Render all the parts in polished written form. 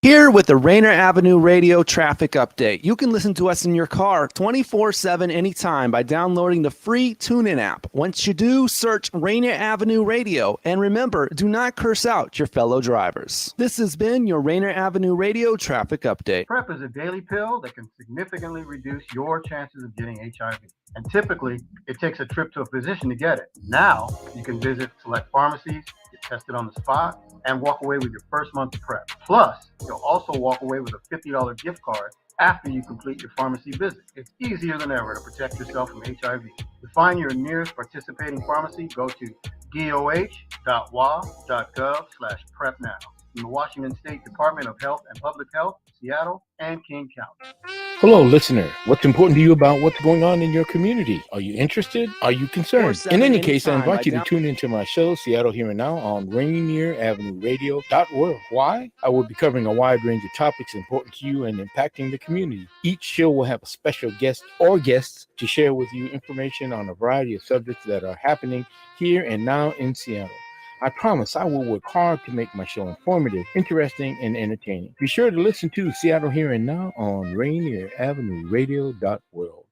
Here with the Rainier Avenue Radio Traffic Update. You can listen to us in your car 24/7 anytime by downloading the free TuneIn app. Once you do, search Rainier Avenue Radio. And remember, do not curse out your fellow drivers. This has been your Rainier Avenue Radio Traffic Update. PrEP is a daily pill that can significantly reduce your chances of getting HIV. And typically, it takes a trip to a physician to get it. Now, you can visit select pharmacies, get tested on the spot, and walk away with your first month of PrEP. Plus, you'll also walk away with a $50 gift card after you complete your pharmacy visit. It's easier than ever to protect yourself from HIV. To find your nearest participating pharmacy, go to doh.wa.gov/PrEP now. From the Washington State Department of Health and Public Health, Seattle, and King County. Hello, listener. What's important to you about what's going on in your community? Are you interested? Are you concerned? In any case, I invite you to tune into my show, Seattle Here and Now, on Rainier Avenue Radio World. Why? I will be covering a wide range of topics important to you and impacting the community. Each show will have a special guest or guests to share with you information on a variety of subjects that are happening here and now in Seattle. I promise I will work hard to make my show informative, interesting, and entertaining. Be sure to listen to Seattle Here and Now on Rainier Avenue Radio World.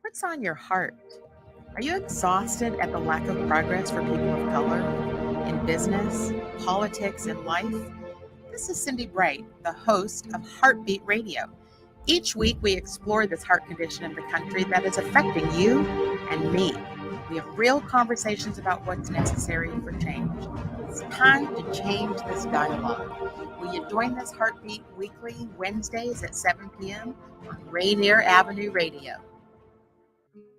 What's on your heart? Are you exhausted at the lack of progress for people of color in business, politics, and life? This is Cindy Bright, the host of Heartbeat Radio. Each week we explore this heart condition in the country that is affecting you and me. We have real conversations about what's necessary for change. It's time to change this dialogue. Will you join this Heartbeat weekly, Wednesdays at 7 p.m. on Rainier Avenue Radio?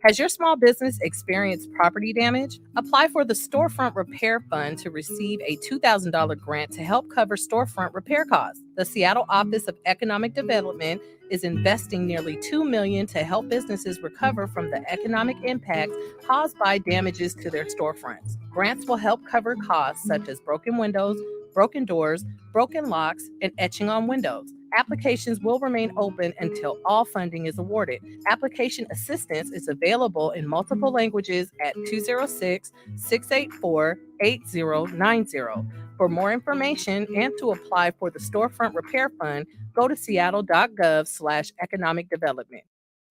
Has your small business experienced property damage? Apply for the Storefront Repair Fund to receive a $2,000 grant to help cover storefront repair costs. The Seattle Office of Economic Development is investing nearly $2 million to help businesses recover from the economic impacts caused by damages to their storefronts. Grants will help cover costs such as broken windows, broken doors, broken locks, and etching on windows. Applications will remain open until all funding is awarded. Application assistance is available in multiple languages at 206-684-8090. For more information and to apply for the Storefront Repair Fund, go to seattle.gov/economic development.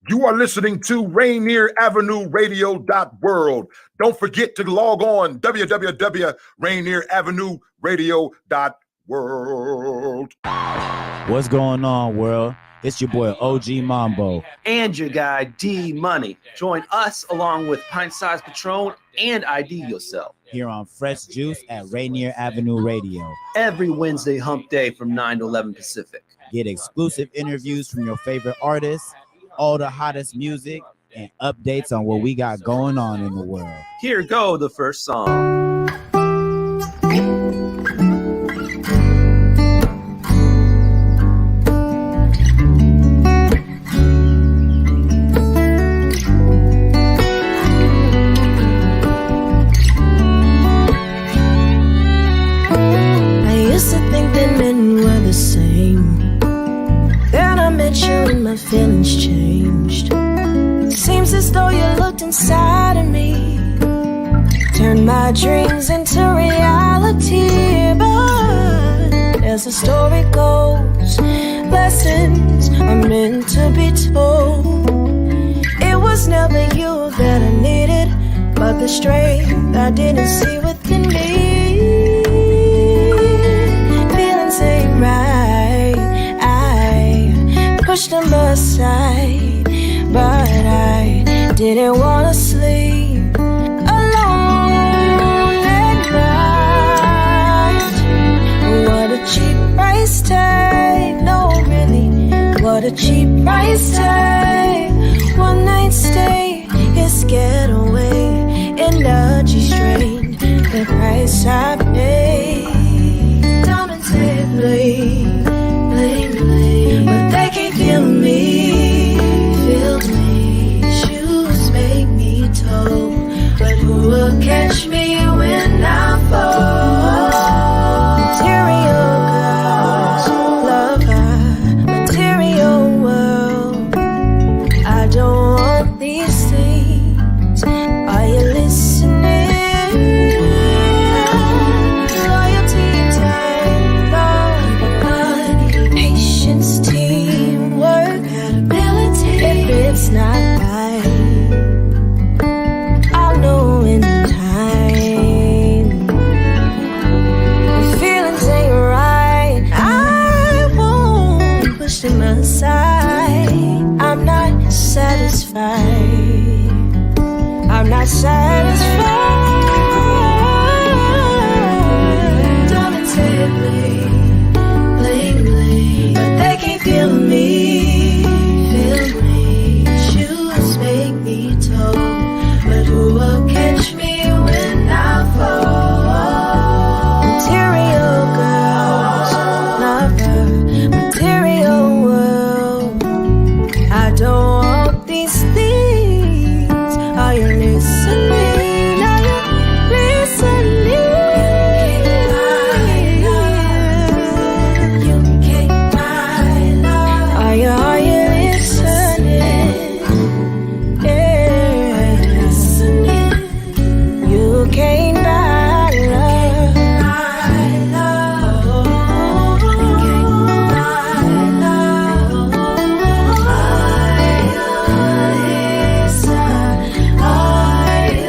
You are listening to Rainier Avenue Radio World. Don't forget to log on www.rainieravenue.world. What's going on, world? It's your boy OG Mambo. And your guy D Money. Join us along with Pint Size Patron and IDYourself Here on Fresh Juice at Rainier Avenue Radio. Every Wednesday hump day from 9 to 11 Pacific. Get exclusive interviews from your favorite artists, all the hottest music, and updates on what we got going on in the world. Here go the first song. Feelings changed. Seems as though you looked inside of me, turned my dreams into reality. But as the story goes, lessons are meant to be told. It was never you that I needed, but the strength I didn't see within me. Feelings ain't right. Pushed them aside, but I didn't want to sleep alone at night. What a cheap price tag. No, really, what a cheap price tag. One night stay, his getaway, energy strain, the price I paid. Diamonds say bling, bling, bling, but they can't feel me, feel me. Shoes make me tall, but who will catch me when I fall? Material girls, love our material world. I don't want these things. Are you listening? bling, bling. But they can't feel me, feel me. Shoes make me tall, but who will catch me when I fall? Material girls, love her, material world. I don't want these things. Are you listening? Are you listening? You can't buy love. Are you listening? Yeah, listening. You can't buy love. You can't buy love. Are you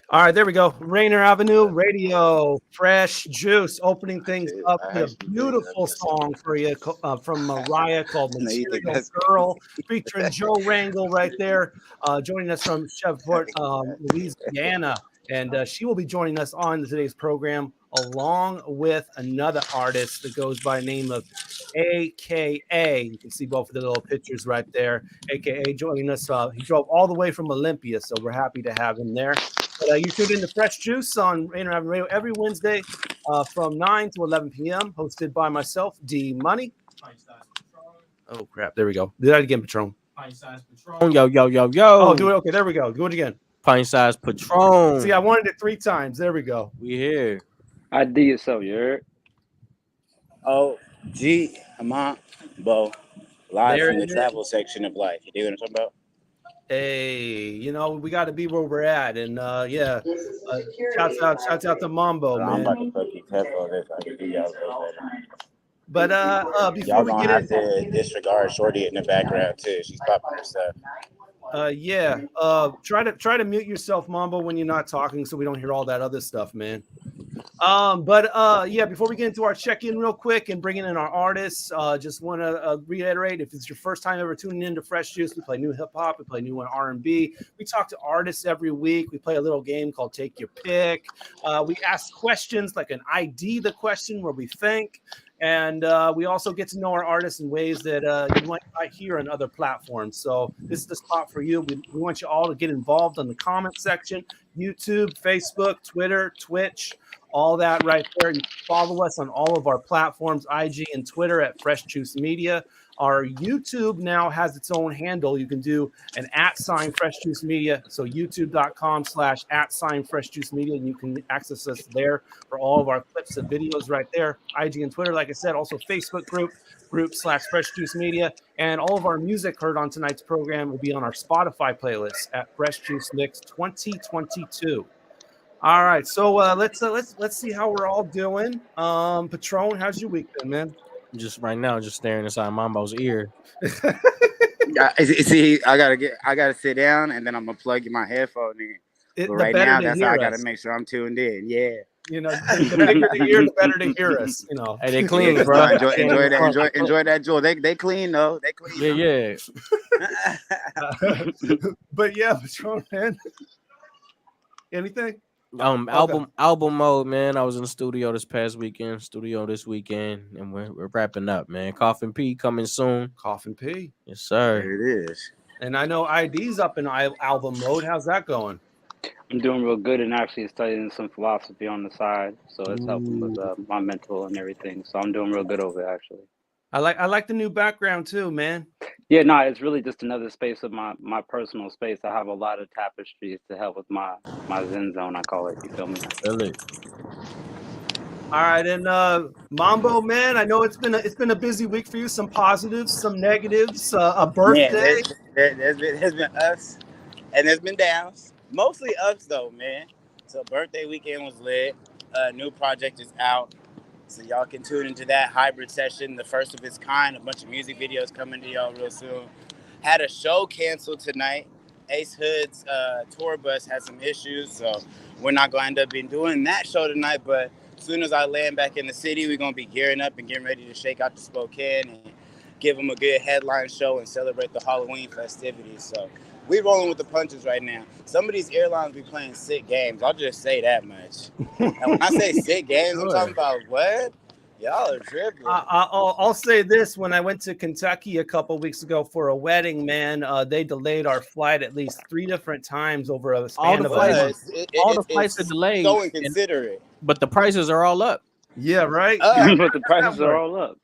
All right, there we go. Rainier Avenue Radio, Fresh Juice, opening things up with a beautiful song for you from Mariah called Material Girl, featuring Joe Rangel right there, joining us from Shreveport, Louisiana. And she will be joining us on today's program along with another artist that goes by the name of AKA. You can see both of the little pictures right there. AKA joining us. He drove all the way from Olympia, so we're happy to have him there. But you tuned in to Fresh Juice on Rainier Avenue Radio every Wednesday from 9 to 11 p.m., hosted by myself, D Money. Oh, crap. There we go. Do that again, Patron. Pint Size Patron. Yo, yo, yo, yo. Oh, do it. Okay, there we go. Do it again. Pint Size Patron. See, I wanted it 3 times. There we go. We here. IDYourself, you heard? OG Mambo. Live There from the it is. travel section of life. You know what I'm talking about? Hey, you know, we got to be where we're at. And yeah, shouts out to Mambo, I'm man. about to put these headphones in so I can do y'all a little better. But before Y'all we gonna get have to disregard Shorty in the background too. She's popping her stuff. yeah, try to mute yourself, Mambo, when you're not talking, so we don't hear all that other stuff, man. Yeah, before we get into our check-in real quick and bringing in our artists, just want to reiterate, if it's your first time ever tuning in to Fresh Juice, we play new hip-hop, we play new R&B, we talk to artists every week, we play a little game called Take Your Pick, we ask questions like an ID the question where we think, and we also get to know our artists in ways that you might not hear on other platforms. So this is the spot for you. We want you all to get involved in the comment section, YouTube, Facebook, Twitter, Twitch, all that right there. You can follow us on all of our platforms, IG and Twitter at Fresh Juice Media. Our YouTube now has its own handle. You can do an @ Fresh Juice Media. So youtube.com/@ Fresh Juice Media. And you can access us there for all of our clips and videos right there. IG and Twitter, like I said, also Facebook group/Fresh Juice Media. And all of our music heard on tonight's program will be on our Spotify playlist at Fresh Juice Mix 2022. All right, so let's see how we're all doing. Patron, how's your week been, man? Just right now, just staring inside Mambo's ear. See, I gotta sit down and then I'm gonna plug my headphone in. But right now, that's how I gotta make sure I'm tuned in. Yeah. You know, the bigger the ear, the better to hear us. You know, Hey, they clean, bro. Enjoy that joy. They clean though. They clean. Yeah. But yeah, Patron, man. Anything? Album mode, man. I was in the studio this weekend, and we're wrapping up, man. Coffin P coming soon. Coffin P. Yes, sir. There it is. And I know ID's up in album mode. How's that going? I'm doing real good and actually studying some philosophy on the side. So it's helping with my mental and everything. So I'm doing real good over it, actually. I like the new background too, man. Yeah, no, it's really just another space of my personal space. I have a lot of tapestries to help with my zen zone, I call it. You feel me? Really? All right, and Mambo, man, I know it's been a busy week for you. Some positives, some negatives. A birthday. Man, there's been ups and there's been downs. Mostly ups though, man. So birthday weekend was lit. New project is out. So y'all can tune into that hybrid session, the first of its kind. A bunch of music videos coming to y'all real soon. Had a show canceled tonight. Ace Hood's tour bus had some issues, so we're not going to end up being doing that show tonight. But as soon as I land back in the city, we're going to be gearing up and getting ready to shake out the Spokane and give them a good headline show and celebrate the Halloween festivities. So we're rolling with the punches right now. Some of these airlines be playing sick games. I'll just say that much. And when I say sick games, I'm talking about what? Y'all are tripping. I'll say this. When I went to Kentucky a couple weeks ago for a wedding, man, they delayed our flight at least 3 different times over a span of a month. All the flights are delayed. So inconsiderate. But the prices are all up. Yeah, right? But the prices are all up.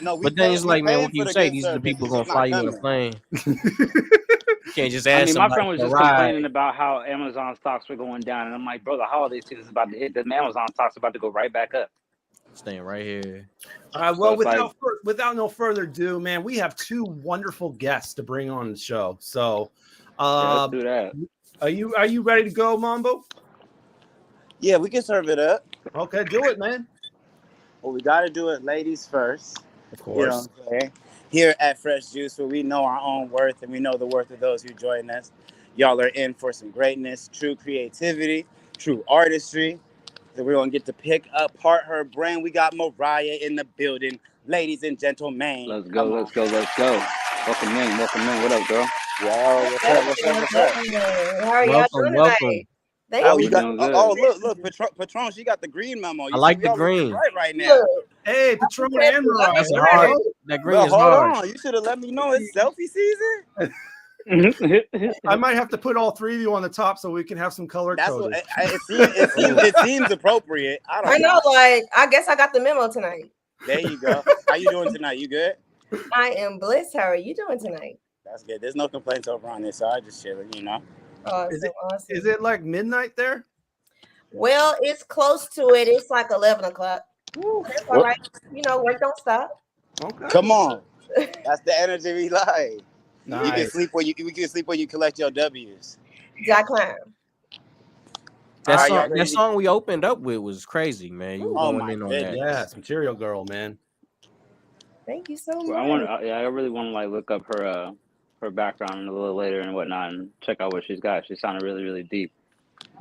No, but then it's like, man, what do you say? These are the people going to fly you on a plane. You can't just ask my friend was just ride. complaining about how Amazon stocks were going down. And I'm like, bro, the holiday season is about to hit. The Amazon stocks are about to go right back up. Staying right here. Well, without no further ado, man, we have 2 wonderful guests to bring on the show. So, let's do that. Are you ready to go, Mambo? Yeah, we can serve it up. Okay, do it, man. Well, we got to do it ladies first. Of course. You know what I'm saying? Here at Fresh Juice, where we know our own worth and we know the worth of those who join us. Y'all are in for some greatness, true creativity, true artistry. So we're going to get to pick apart her brand. We got Mariah in the building. Ladies and gentlemen. Let's go. Welcome in. What up, girl? Yo, what's up? How are y'all doing tonight? Look, Patron, she got the green memo. I like the green. Right now. Hey, Patron and Mariah. That's hard. That green is hard. Hold on. You should have let me know it's selfie season. I might have to put all 3 of you on the top so we can have some color coded. It seems appropriate. I know, like, I guess I got the memo tonight. There you go. How you doing tonight? You good? I am blessed. How are you doing tonight? That's good. There's no complaints over on this side. Just chilling, you know. Oh, awesome. Is it like midnight there? Well, it's close to it. It's like 11 o'clock. That's all right. You know, work don't stop. Okay. Come on. That's the energy we like. Nice. You can sleep when you collect your W's. Jack climb. That song we opened up with was crazy, man. You were going in on that. Yes, Material Girl, man. Thank you so much. I really want to like look up her background a little later and whatnot and check out what she's got. She sounded really, really deep.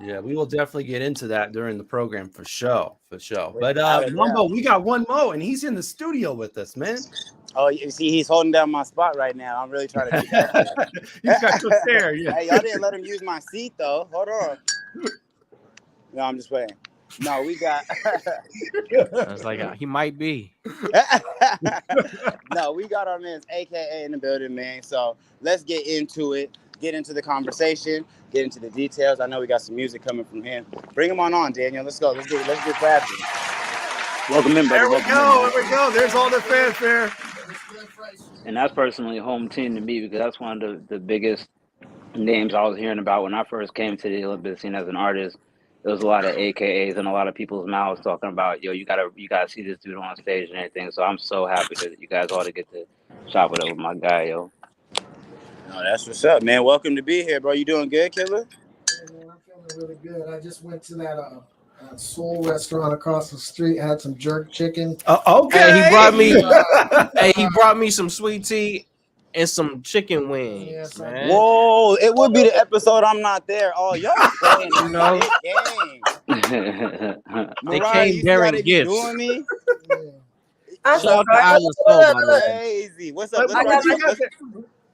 Yeah, we will definitely get into that during the program for sure. But Mambo, we got one Mo, and he's in the studio with us, man. Oh, you see, he's holding down my spot right now. I'm really trying to get that. He's got your chair. Yeah. Hey, y'all didn't let him use my seat though. Hold on. No, I'm just playing. No, we got. I was like, he might be. No, we got our man's AKA in the building, man. So let's get into it. Get into the conversation. Get into the details. I know we got some music coming from him. Bring him on, Daniel. Let's go. Let's get crafty. Welcome in, brother. There we go. There's all the fanfare. And that's personally home team to me because that's one of the biggest names I was hearing about when I first came to the Olympia scene as an artist. There was a lot of AKAs and a lot of people's mouths talking about, yo, you gotta see this dude on stage and everything. So I'm so happy that you guys all to get to chop it up with my guy, yo. No, that's what's up, man. Welcome to be here, bro. You doing good, Killer? Yeah, man, I'm feeling really good. I just went to that soul restaurant across the street. Had some jerk chicken. Okay. Hey, he brought me some sweet tea and some chicken wings. Yes, man. Whoa, it would be the episode I'm not there. Oh, y'all playing, you know. They came bearing gifts. Doing me? Shout out to IDYourself, crazy. What's up?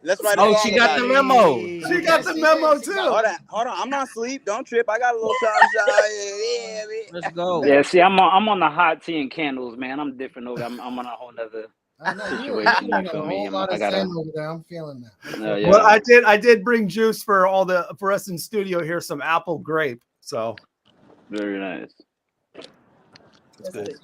Let's write Oh, she got the memo. She got the memo too. Hold on. I'm not asleep. Don't trip. I got a little time shot. Yeah, man. Let's go. Yeah, see, I'm on the hot tea and candles, man. I'm different over. I'm on a whole nother situation. You feel me? I'm feeling that. Yeah. Well, I did bring juice for us in studio here, some apple grape. So very nice. That's good.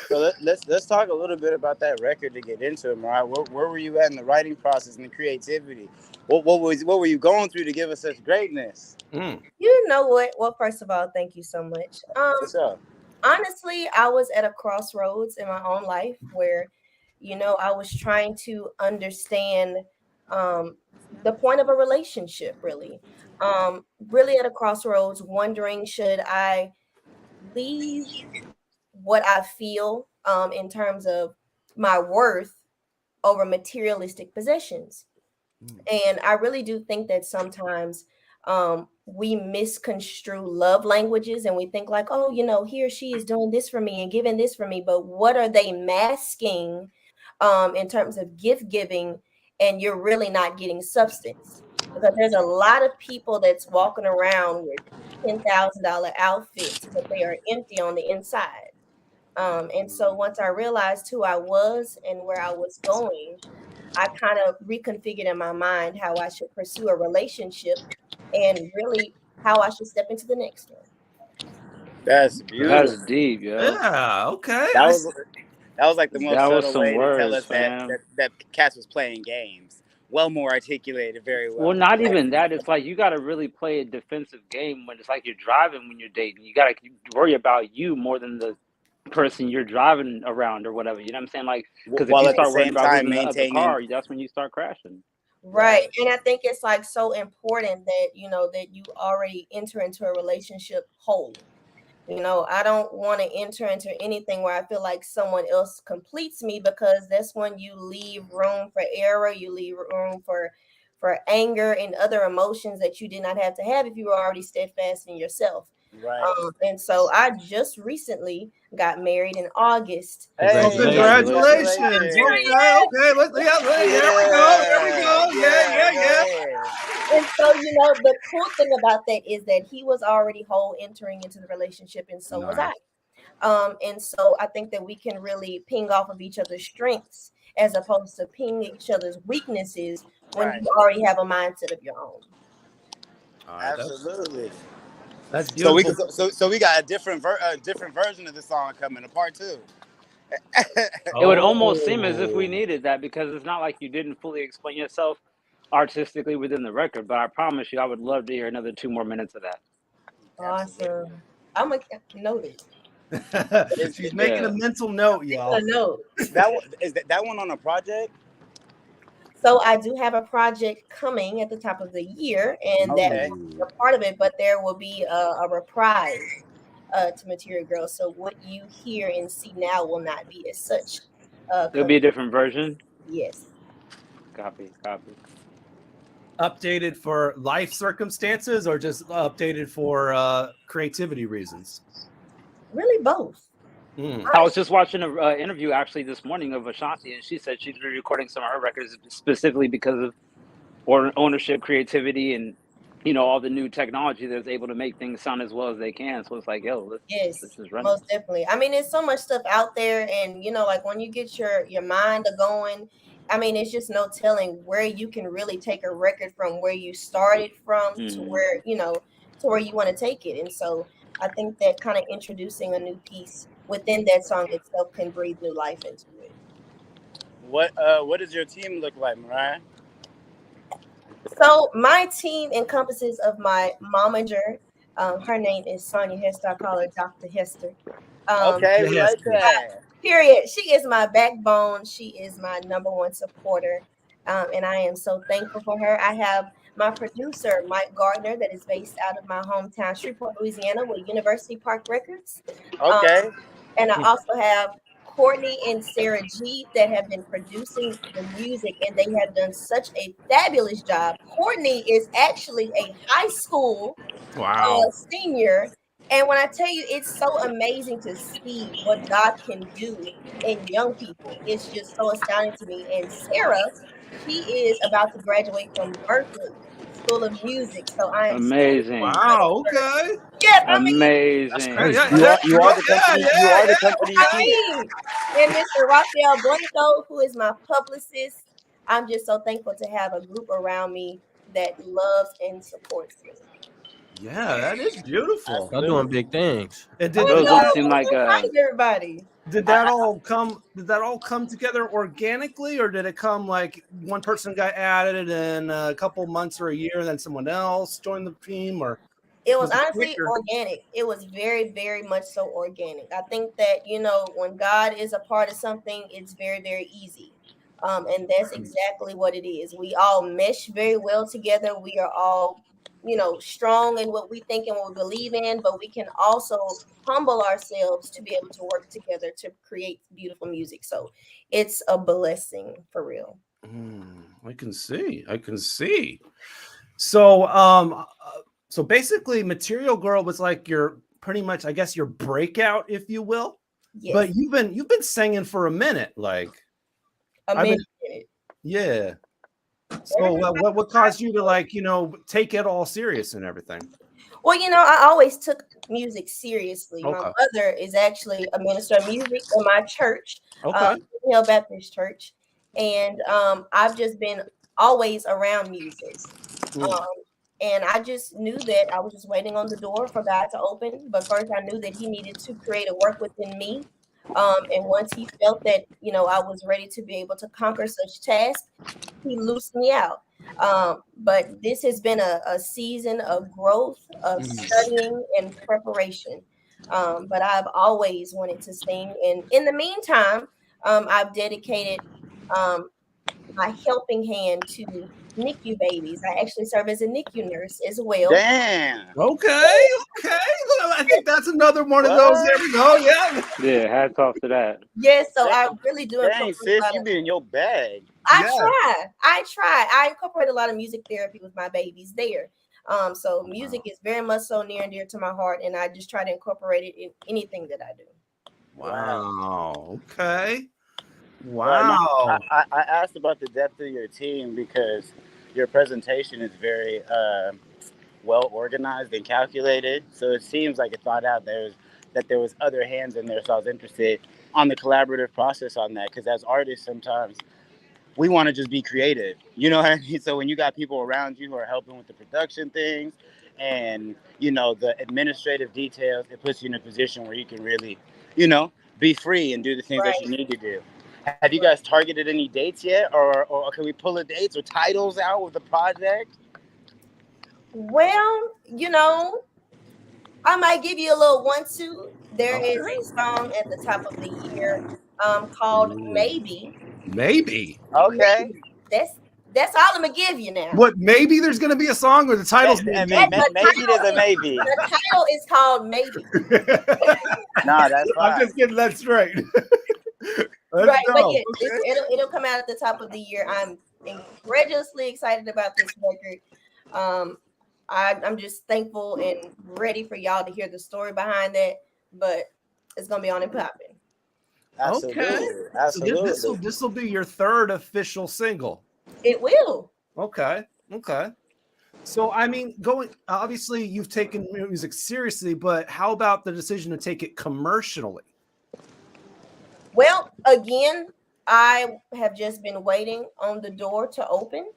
So let's talk a little bit about that record to get into it, Mariah. Where were you at in the writing process and the creativity? What were you going through to give us such greatness? You know what? Well, first of all, thank you so much. What's up? Honestly, I was at a crossroads in my own life where, I was trying to understand the point of a relationship, really. Really at a crossroads, wondering, should I leave what I feel in terms of my worth over materialistic possessions. And I really do think that sometimes we misconstrue love languages and we think like, oh, you know, he or she is doing this for me and giving this for me. But what are they masking in terms of gift giving? And you're really not getting substance, because there's a lot of people that's walking around with $10,000 outfits, but they are empty on the inside. And so once I realized who I was and where I was going, I kind of reconfigured in my mind how I should pursue a relationship and really how I should step into the next one. That's beautiful. That's deep, yo. Yeah, okay. That was like the most That was subtle some way to tell words, us that Cass was playing games. Well more articulated, very well. Well, not even that. It's like you got to really play a defensive game when it's like you're driving when you're dating. You got to worry about you more than the person you're driving around or whatever. You know what I'm saying? Like, because if While you at the start worrying same about time losing the other maintaining- car, that's when you start crashing. Right. And I think it's like so important that, you know, that you already enter into a relationship whole. You know, I don't want to enter into anything where I feel like someone else completes me, because that's when you leave room for error, you leave room for anger and other emotions that you did not have to have if you were already steadfast in yourself. Right. And so I just recently got married in August. Hey, congratulations. Okay, let's there we go. Yeah. And so, you know, the cool thing about that is that he was already whole entering into the relationship, and so was I. And so I think that we can really ping off of each other's strengths as opposed to ping each other's weaknesses when you already have a mindset of your own. Absolutely. That's beautiful. So we got a different version of the song coming, a part 2. It would almost seem as if we needed that, because it's not like you didn't fully explain yourself artistically within the record. But I promise you, I would love to hear another 2 more minutes of that. Awesome. I'm going to note it. She's making a mental note, y'all. A note. That one on a project? So I do have a project coming at the top of the year, and that's a part of it, but there will be a reprise to Material Girl. So what you hear and see now will not be as such. There'll be a different version? Yes. Copy. Updated for life circumstances or just updated for creativity reasons? Really both. I was just watching an interview actually this morning of Ashanti, and she said she's re-recording some of her records specifically because of ownership, creativity, and, you know, all the new technology that's able to make things sound as well as they can. So it's like, yo, let's just run most definitely. I mean, there's so much stuff out there, and, you know, like when you get your mind going, I mean, it's just no telling where you can really take a record from where you started from to where, you know, to where you want to take it. And so I think that kind of introducing a new piece within that song itself can breathe new life into it. What does your team look like, Mariah? So my team encompasses of my momager. Her name is Sonia Hester. I call her Dr. Hester. Okay, we like that. Period. She is my backbone. She is my number one supporter. And I am so thankful for her. I have my producer, Mike Gardner, that is based out of my hometown, Shreveport, Louisiana, with University Park Records. Okay. And I also have Courtney and Sarah G that have been producing the music, and they have done such a fabulous job. Courtney is actually a high school senior. And when I tell you, it's so amazing to see what God can do in young people. It's just so astounding to me. And Sarah, she is about to graduate from Berkeley School of Music. So I am amazing. Wow, okay. Yes, amazing. You are the company. You are the company. And Mr. Rafael Blanco, who is my publicist. I'm just so thankful to have a group around me that loves and supports me. Yeah, that is beautiful. Y'all doing big things. And Those seem like everybody. Did that all come together organically, or did it come like one person got added and a couple months or a year, and then someone else joined the team? Or it was honestly organic. It was very, very much so organic. I think that, you know, when God is a part of something, it's very, very easy. And that's exactly what it is. We all mesh very well together. We are all strong in what we think and what we believe in, but we can also humble ourselves to be able to work together to create beautiful music. So it's a blessing for real. I can see. So so basically Material Girl was like your pretty much, I guess, your breakout, if you will. Yes. But you've been singing for a minute, like a minute. Yeah. So what caused you to take it all serious and everything? Well, I always took music seriously. Okay. My mother is actually a minister of music in my church, Okay. Baptist church, and I've just been always around music. And I just knew that I was just waiting on the door for God to open. But first, I knew that He needed to create a work within me. And once He felt that I was ready to be able to conquer such tasks, He loosed me out. But this has been a season of growth, of studying and preparation. But I've always wanted to sing. And in the meantime, I've dedicated my helping hand to NICU babies. I actually serve as a NICU nurse as well. Damn. Okay. I think that's another one of those. There we go. Yeah. Yeah, hats off to that. Yes, so I really do. Dang, sis, you be in your bag. I try. I incorporate a lot of music therapy with my babies there. So music is very much so near and dear to my heart, and I just try to incorporate it in anything that I do. Wow. Okay. Wow. No, I asked about the depth of your team because your presentation is very well organized and calculated. So it seems like it thought out that there was other hands in there. So I was interested on the collaborative process on that, because as artists, sometimes we want to just be creative. You know what I mean? So when you got people around you who are helping with the production things and, the administrative details, it puts you in a position where you can really, be free and do the things that you need to do. Have you guys targeted any dates yet? Or can we pull the dates or titles out with the project? Well, I might give you a little 1-2. There is a song at the top of the year called Maybe. Maybe. Okay. Maybe. That's all I'm gonna give you now. What? Maybe there's gonna be a song, or the title's maybe there's a maybe. The title is called Maybe. Nah, that's fine. I'm just getting that straight. Right, but yeah, it'll come out at the top of the year. I'm incredulously excited about this record. I'm just thankful and ready for y'all to hear the story behind that. But it's gonna be on and popping. Absolutely. Absolutely. So this will be your third official single. It will. Okay. So obviously you've taken music seriously, but how about the decision to take it commercially? Well, again, I have just been waiting on the door to open.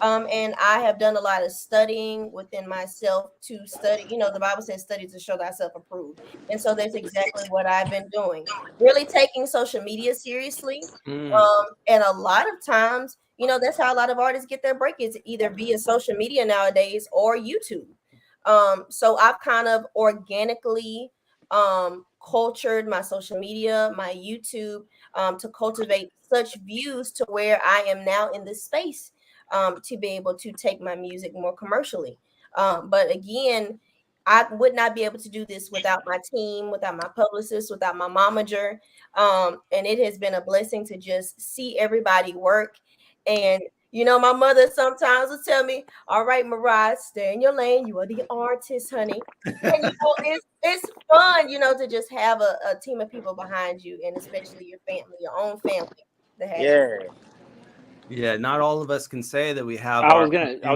And I have done a lot of studying within myself to study. The Bible says study to show thyself approved. And so that's exactly what I've been doing. Really taking social media seriously. And a lot of times, that's how a lot of artists get their break, is either via social media nowadays or YouTube. So I've kind of organically cultured my social media, my YouTube, to cultivate such views to where I am now in this space. To be able to take my music more commercially. But again, I would not be able to do this without my team, without my publicist, without my momager. And it has been a blessing to just see everybody work. And, my mother sometimes will tell me, all right, Mariah, stay in your lane. You are the artist, honey. And, it's fun, to just have a team of people behind you, and especially your family, your own family. Yeah, not all of us can say that we have. I was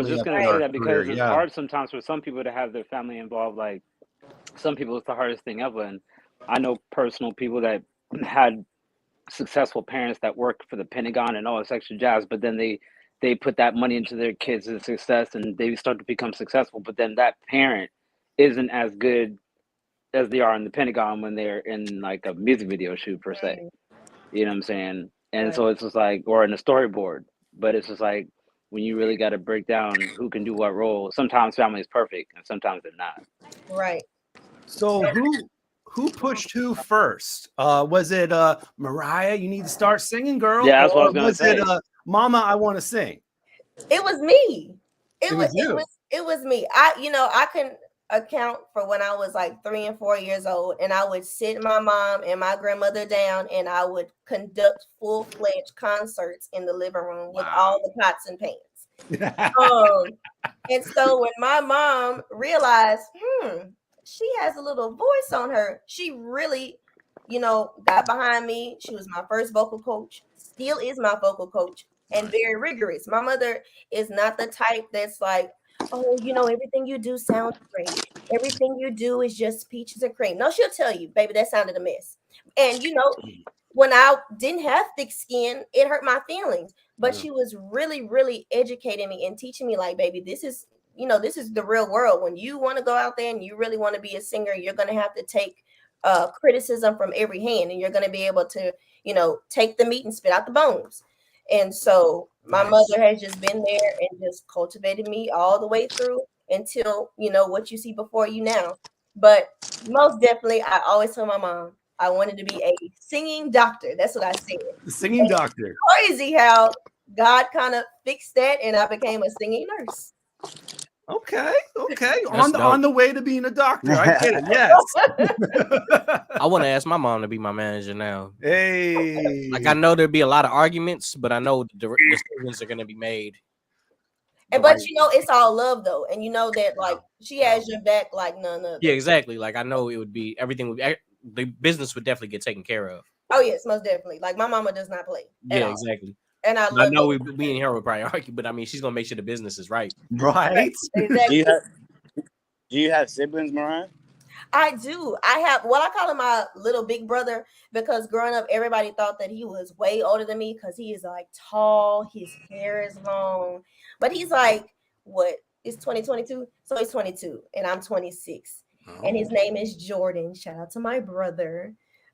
just gonna say that because it's hard hard sometimes for some people to have their family involved. Like some people, it's the hardest thing ever. And I know personal people that had successful parents that worked for the Pentagon and all this extra jazz, but then they put that money into their kids' success and they start to become successful. But then that parent isn't as good as they are in the Pentagon when they're in like a music video shoot per se. You know what I'm saying? And so it's just like, or in a storyboard, but it's just like when you really got to break down who can do what role. Sometimes family is perfect and sometimes they're not. Right. So who pushed who first? Was it Mariah, you need to start singing, girl? Yeah, that's what I was Or gonna was say. it Mama, I want to sing? It was me. It was you. It was me. I can account for when I was like 3 and 4 years old, and I would sit my mom and my grandmother down, and I would conduct full-fledged concerts in the living room with all the pots and pans. And so when my mom realized, she has a little voice on her, she really, got behind me. She was my first vocal coach, still is my vocal coach, and very rigorous. My mother is not the type that's like, oh, everything you do sounds great. Everything you do is just peaches and cream. No, she'll tell you, baby, that sounded a mess. And, when I didn't have thick skin, it hurt my feelings. But she was really, really educating me and teaching me, like, baby, this is the real world. When you want to go out there and you really want to be a singer, you're going to have to take criticism from every hand, and you're going to be able to, take the meat and spit out the bones. And so my mother has just been there and just cultivated me all the way through until, what you see before you now. But most definitely, I always tell my mom I wanted to be a singing doctor. That's what I said. Singing doctor. Crazy how God kind of fixed that, and I became a singing nurse. Okay. On the way to being a doctor. I get it. Yes. I want to ask my mom to be my manager now. Hey. Like, I know there'd be a lot of arguments, but I know the decisions are going to be made. But it's all love though, and that like she has your back like none other. Yeah, exactly. Like, I know it would be the business would definitely get taken care of. Oh yes, most definitely. Like my mama does not play. Yeah, exactly. And I know we and her would probably argue, but I mean, she's gonna make sure the business is right. Right. Exactly. Do you have siblings, Mariah? I do. I have I call him my little big brother, because growing up, everybody thought that he was way older than me because he is like tall, his hair is long, but he's like, what? It's 2022, so he's 22, and I'm 26, and his name is Jordan. Shout out to my brother.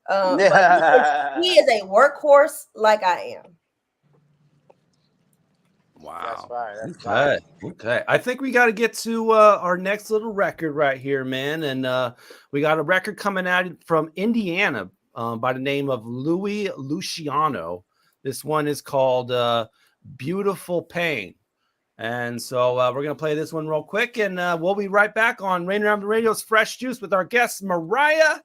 He is a workhorse like I am. Wow. That's fire. Okay. I think we got to get to our next little record right here, man. And we got a record coming out from Indiana by the name of Louis Luciano. This one is called Beautiful Pain. And so we're going to play this one real quick, and we'll be right back on Rainier Avenue Radio's Fresh Juice with our guests, Mariah,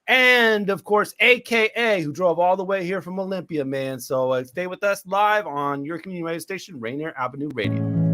and of course, AKA, who drove all the way here from Olympia, man. So stay with us live on your community radio station, Rainier Avenue Radio.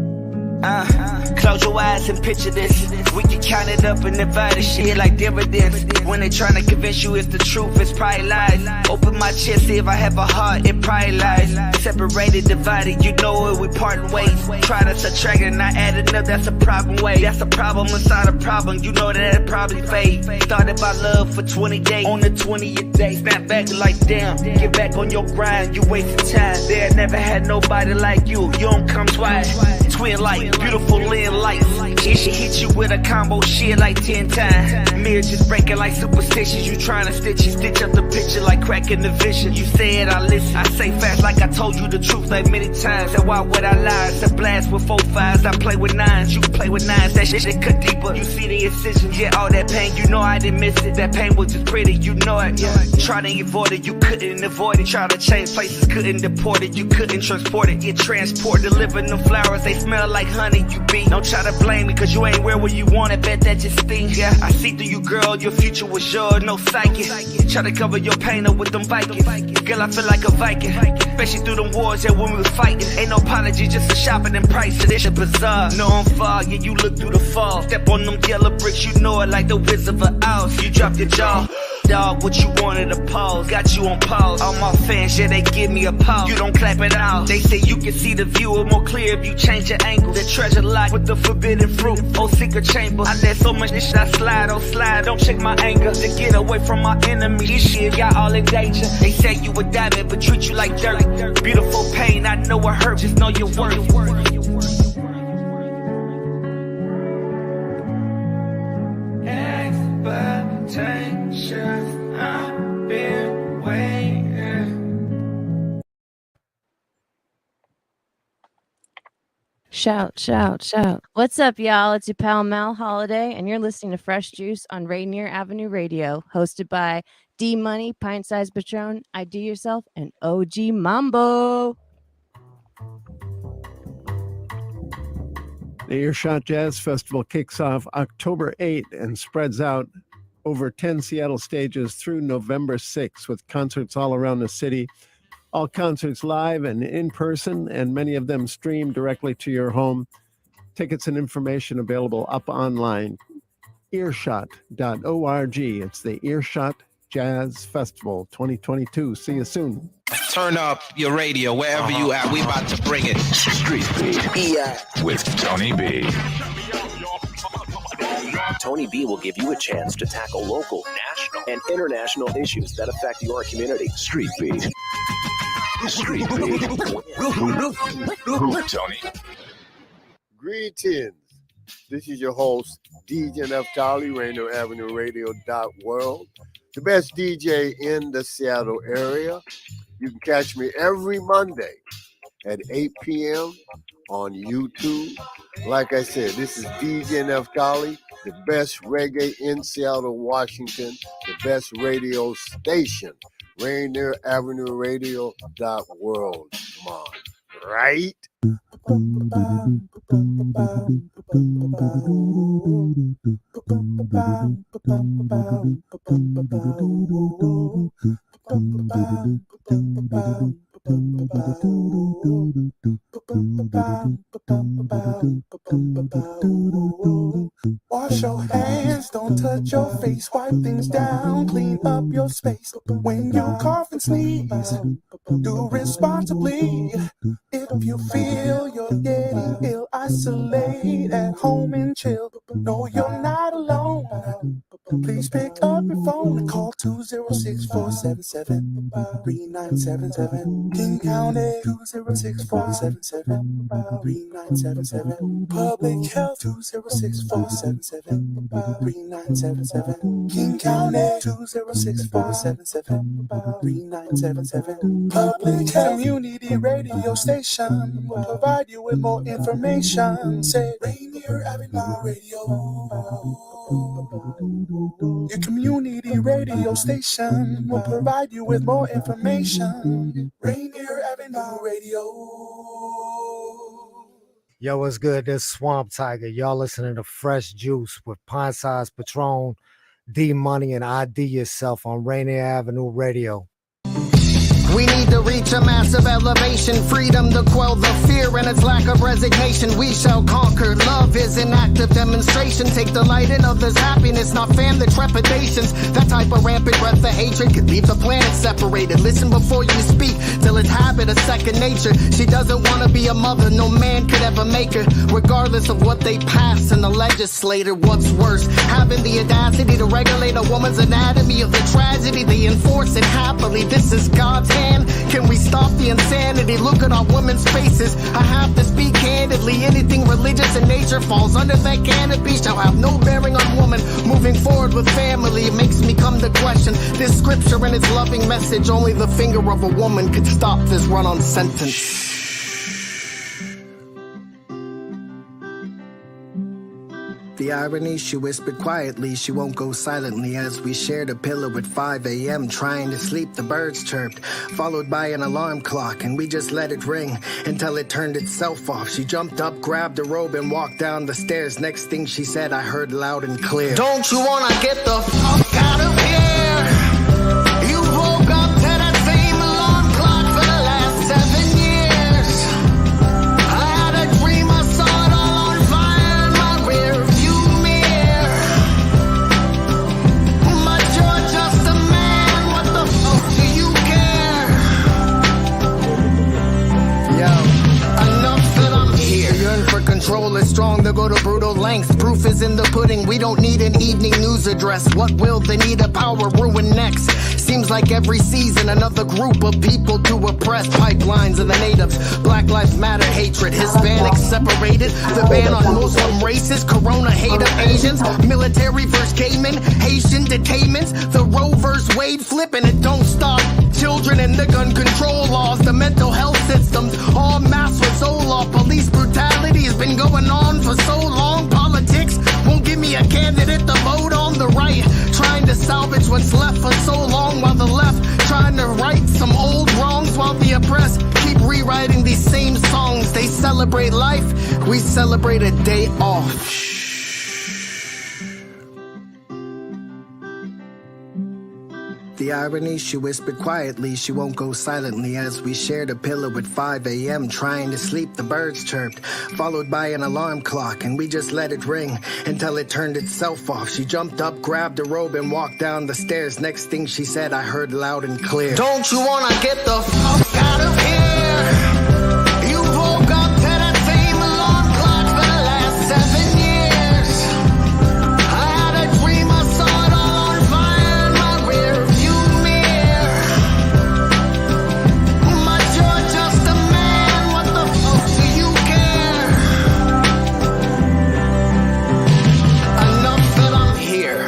Close your eyes and picture this. We can count it up and divide this shit like dividends. When they trying to convince you it's the truth, it's probably lies. Open my chest, see if I have a heart, it probably lies. Separated, divided, you know it, we parting ways. Try to subtract it and I add it up, that's a problem way. That's a problem inside a problem, you know that it probably fade. Started by love for 20 days, on the 20th day. Snap back like damn, get back on your grind, you wasting time. There never had nobody like you don't come twice. Twin light, beautiful lens lights. She hit you with a combo shit like 10 times. Mirror just breaking like superstitions. You trying to stitch up the picture like cracking the vision. You said I listen, I say fast like I told you the truth like many times. So why would I lie? It's a blast with 4 5s. I play with 9s, you play with 9s. That shit cut deeper. You see the incision, yeah, all that pain, you know I didn't miss it. That pain was just pretty, you know it. Yeah. Try to avoid it, you couldn't avoid it. Try to change places, couldn't deport it. You couldn't transport it. Get transport, delivering them flowers, they smell like honey. You be, don't try to blame me, cause you ain't where you want it. Bet that just stings, yeah. I see through you, girl, your future was yours, no psychic. Try to cover your pain up with them Vikings. Girl, I feel like a Viking, especially through them wars, yeah, when we was fighting. Ain't no apology, just a shopping and price. So this shit bizarre. No, I'm far, yeah, you look through the fall. Step on them yellow bricks, you know it like the Wizard of Oz. You drop your jaw. Dog, what you wanted to pause, got you on pause. All my fans, yeah, they give me a pause. You don't clap it out. They say you can see the view more clear if you change your angle. The treasure locked with the forbidden fruit, oh secret chamber. I let so much this shit I slide, oh slide. Don't check my anger to get away from my enemies. This shit got all in danger. They say you a diamond, but treat you like dirt. Beautiful pain, I know it hurt, just know your worth. Expectations, I've been waiting. Shout, shout, shout. What's up, y'all? It's your pal Mal Holiday, and you're listening to Fresh Juice on Rainier Avenue Radio, hosted by D Money, Pint Size Patron, IDYourself, and OG Mambo. The Earshot Jazz Festival kicks off October 8th and spreads out over 10 Seattle stages through November 6th with concerts all around the city. All concerts live and in person, and many of them streamed directly to your home. Tickets and information available up online. Earshot.org. It's the Earshot Jazz Festival 2022. See you soon. Turn up your radio wherever you at. We about to bring it. Street Beat with Tony B. Tony B will give you a chance to tackle local, national, and international issues that affect your community. Street Beat. Street Beat. Who, Tony? Greetings. This is your host, DJ Neftali, Rainier Avenue Radio .world, the best DJ in the Seattle area. You can catch me every Monday at 8 p.m. on YouTube. Like I said, this is DJ Neftali, the best reggae in Seattle, Washington, the best radio station, Rainier Avenue Radio .world. Come on, right? Wash your hands, don't touch your face, wipe things down, clean up your space. When you cough and sneeze, do responsibly. If you feel you're getting ill, isolate at home and chill. No, you're not alone. Please pick up your phone and call 206-477-3977. King County 206-477-3977. Public Health 206-477-3977. King County 206-477-3977. Public Health Community Radio Station will provide you with more information. Say Rainier Avenue Radio. Your community radio station will provide you with more information. Rainier Avenue Radio. Yo, what's good? This is Swamp Tiger. Y'all listening to Fresh Juice with Pint Size Patron, D Money, and IDYourself on Rainier Avenue Radio. We need to reach a massive elevation, freedom to quell the fear and its lack of resignation. We shall conquer. Love is an active demonstration. Take delight in others' happiness, not fan the trepidations. That type of rampant breath of hatred could leave the planet separated. Listen before you speak, till it's habit, a second nature. She doesn't want to be a mother, no man could ever make her. Regardless of what they pass in the legislature, what's worse? Having the audacity to regulate a woman's anatomy of the tragedy. They enforce it happily. This is God's hand. Can we stop the insanity? Look at our women's faces. I have to speak candidly. Anything religious in nature falls under that canopy. Shall have no bearing on woman moving forward with family. It makes me come to question this scripture and its loving message. Only the finger of a woman could stop this run-on sentence. The irony, she whispered quietly, she won't go silently as we shared a pillow at 5 a.m. trying to sleep. The birds chirped, followed by an alarm clock, and we just let it ring until it turned itself off. She jumped up, grabbed a robe, and walked down the stairs. Next thing she said, I heard loud and clear. Don't you wanna get the fuck out of here? You woke up to that same alarm clock for the last 7 years. I had a dream, I saw it all on fire in my rear. Control is strong to go to brutal lengths. Proof is in the pudding. We don't need an evening news address. What will the need of power ruin next? Seems like every season another group of people to oppress. Pipelines of the natives, Black Lives Matter hatred, Hispanics separated, the ban on Muslim races, Corona hate of Asians, military versus Cayman, Haitian detainments, the Roe versus Wade flip, and it don't stop. Children and the gun control laws, the mental health systems, all masked with Zoloft. Police brutality has been going on for so long. Politics won't give me a candidate to vote on. The right trying to salvage what's left for so long, while the left trying to right some old wrongs, while the oppressed keep rewriting these same songs. They celebrate life, we celebrate a day off. The irony, she whispered quietly, she won't go silently as we shared a pillow at 5 a.m. trying to sleep. The birds chirped, followed by an alarm clock, and we just let it ring until it turned itself off. She jumped up, grabbed a robe, and walked down the stairs. Next thing she said, I heard loud and clear. Don't you wanna get the fuck out of here? You woke up to that same alarm clock for the last 7 years. I had a dream, I saw it all on fire in my rear view mirror. But you're just a man, what the fuck do you care? Enough that I'm here.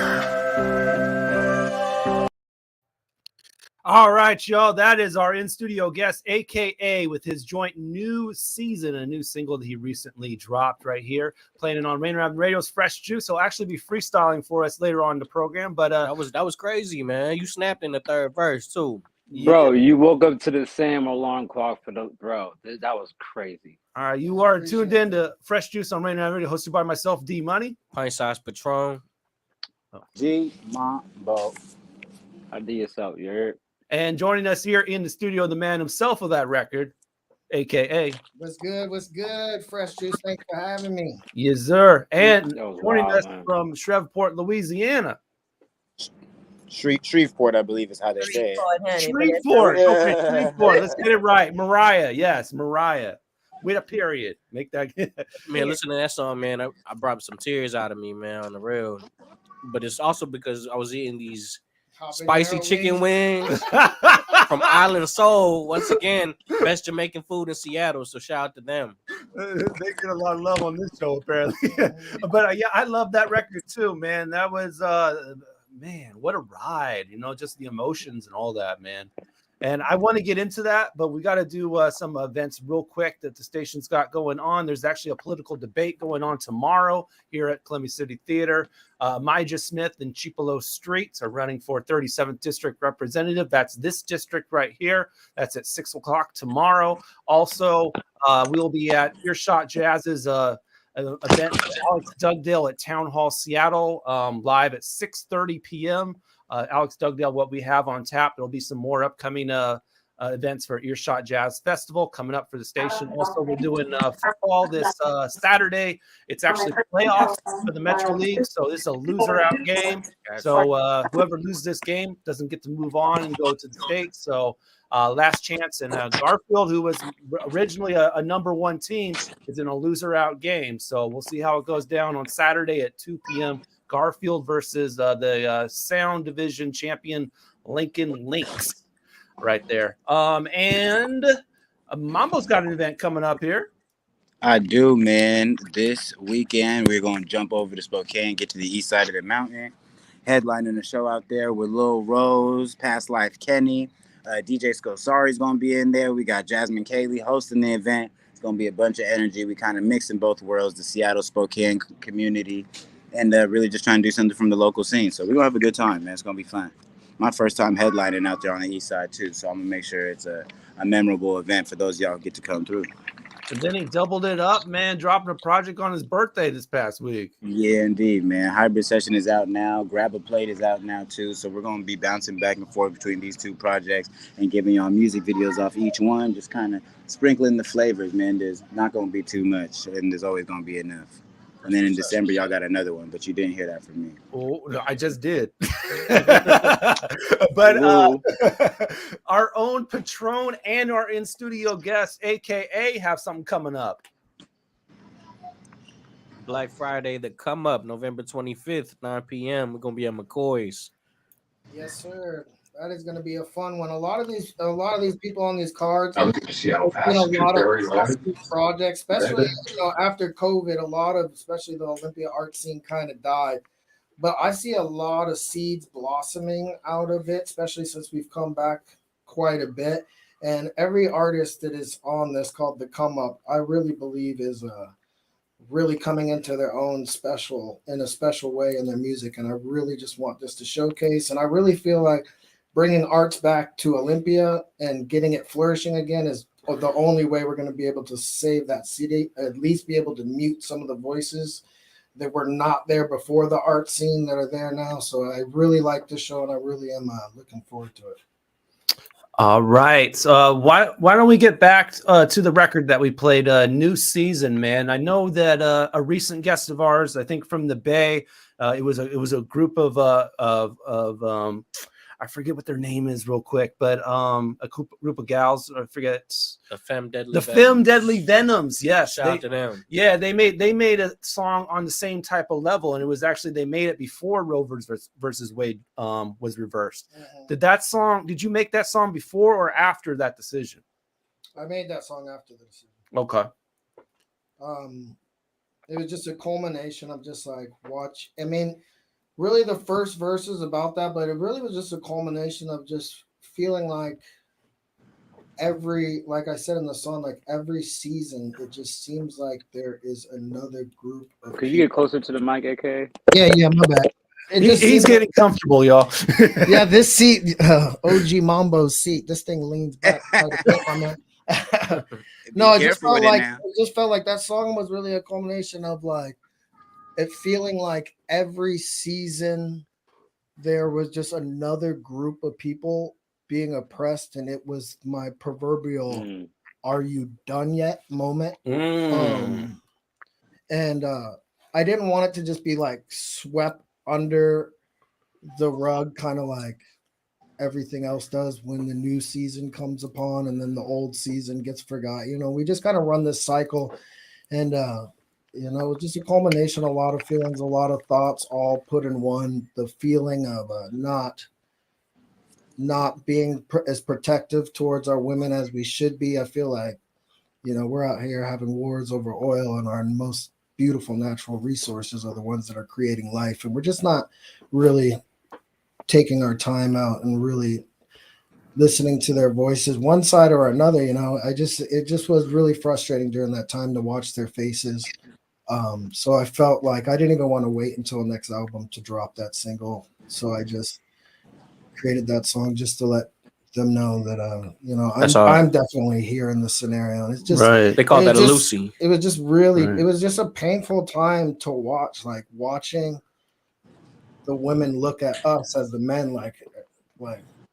All right, y'all. That is our in-studio guest, AKA, with his joint new season, a new single that he recently dropped right here, playing it on Rainier Avenue Radio's Fresh Juice. He'll actually be freestyling for us later on in the program. But that was crazy, man. You snapped in the third verse too. Bro, you woke up to the same alarm clock for the that was crazy. All right, you are tuned in to Fresh Juice on Rainier Avenue Radio, hosted by myself, D Money, Pint Size Patron, G Mambo. ID yourself, you heard? and joining us here in the studio, the man himself of that record, AKA. What's good? What's good? Fresh Juice, thanks for having me. Yes, sir. And That was joining wild, us man. from Shreveport, Louisiana. Shreveport, I believe is how they say it. Shreveport. Okay, Shreveport. Let's get it right. Mariah. Yes, Mariah. With a period. Make that. Man, listen to that song, man. I brought some tears out of me, man, on the real. But it's also because I was eating these spicy chicken wings from Island Soul. Once again, best Jamaican food in Seattle. So shout out to them. They get a lot of love on this show, apparently. But yeah, I love that record too, man. That was man, what a ride, you know, just the emotions and all that, man. And I want to get into that, but we got to do some events real quick that the station's got going on. There's actually a political debate going on tomorrow here at Columbia City Theater. Mijah Smith and Chipolo Streets are running for 37th District Representative. That's this district right here. That's at 6 o'clock tomorrow. Also, we'll be at Earshot Jazz's event with Alex Dugdale at Town Hall Seattle, live at 6:30 p.m. Alex Dugdale, what we have on tap. There'll be some more upcoming events for Earshot Jazz Festival coming up for the station. Also, we're doing football this Saturday. It's actually playoffs for the Metro League, so this is a loser-out game. So whoever loses this game doesn't get to move on and go to the States. So last chance. And Garfield, who was originally a number one team, is in a loser-out game. So we'll see how it goes down on Saturday at 2 p.m. Garfield versus the Sound Division champion Lincoln Lynx right there. And Mambo's got an event coming up here. I do, man. This weekend, we're going to jump over to Spokane, get to the east side of the mountain, headlining the show out there with Lil Rose, Past Life Kenny. DJ Scosari's going to be in there. We got Jasmine Kaylee hosting the event. It's going to be a bunch of energy. We kind of mix in both worlds, the Seattle Spokane community, and really just trying to do something from the local scene. So we're going to have a good time, man. It's going to be fun. My first time headlining out there on the east side, too. So I'm going to make sure it's a memorable event for those of y'all who get to come through. And then he doubled it up, man, dropping a project on his birthday this past week. Yeah, indeed, man. Hybrid Session is out now. Grab a Plate is out now, too. So we're going to be bouncing back and forth between these two projects and giving y'all music videos off each one, just kind of sprinkling the flavors, man. There's not going to be too much, and there's always going to be enough. And then in December, y'all got another one, but you didn't hear that from me. Oh, no, I just did. But our own Patron and our in-studio guest, AKA, have something coming up. Black Friday, the come up, November 25th, 9 p.m. We're going to be at McCoy's. Yes, sir. That is going to be a fun one. A lot of these people on these cards, I look at Seattle a lot very of loud. projects, especially after COVID. A lot of, especially the Olympia art scene, kind of died. But I see a lot of seeds blossoming out of it, especially since we've come back quite a bit. And every artist that is on this called the Come Up, I really believe is really coming into their own in a special way in their music. And I really just want this to showcase. And I really feel like bringing arts back to Olympia and getting it flourishing again is the only way we're going to be able to save that CD, at least be able to mute some of the voices that were not there before the art scene that are there now. So I really like this show, and I really am looking forward to it. All right. So why don't we get back to the record that we played, New Season, man? I know that a recent guest of ours, I think from the Bay, it was a group of I forget what their name is real quick, but a group of gals, I forget. The Femme Deadly Venoms. Yes. Shout out to them. Yeah, they made a song on the same type of level, and it was actually, they made it before Roe versus Wade was reversed. Did you make that song before or after that decision? I made that song after the decision. Okay. It was just a culmination of just like really the first verse is about that, but it really was just a culmination of just feeling like like I said in the song, like every season, it just seems like there is another group of Could you get closer to the mic, AKA? Yeah, my bad. He's getting comfortable, y'all. Yeah, this seat, OG Mambo's seat, this thing leans back. No, it just felt like that song was really a culmination of like it feeling like every season there was just another group of people being oppressed, and it was my proverbial "Are you done yet?" moment. And I didn't want it to just be like swept under the rug, kind of like everything else does when the new season comes upon and then the old season gets forgot. We just kind of run this cycle, and it's just a culmination of a lot of feelings, a lot of thoughts, all put in one. The feeling of not being as protective towards our women as we should be. I feel like, we're out here having wars over oil, and our most beautiful natural resources are the ones that are creating life. And we're just not really taking our time out and really listening to their voices, one side or another. It just was really frustrating during that time to watch their faces. So I felt like I didn't even want to wait until the next album to drop that single. So I just created that song just to let them know that I'm definitely here in the scenario. And it's just right. They call that a Lucy. It was just really It was just a painful time to watch, like watching the women look at us as the men like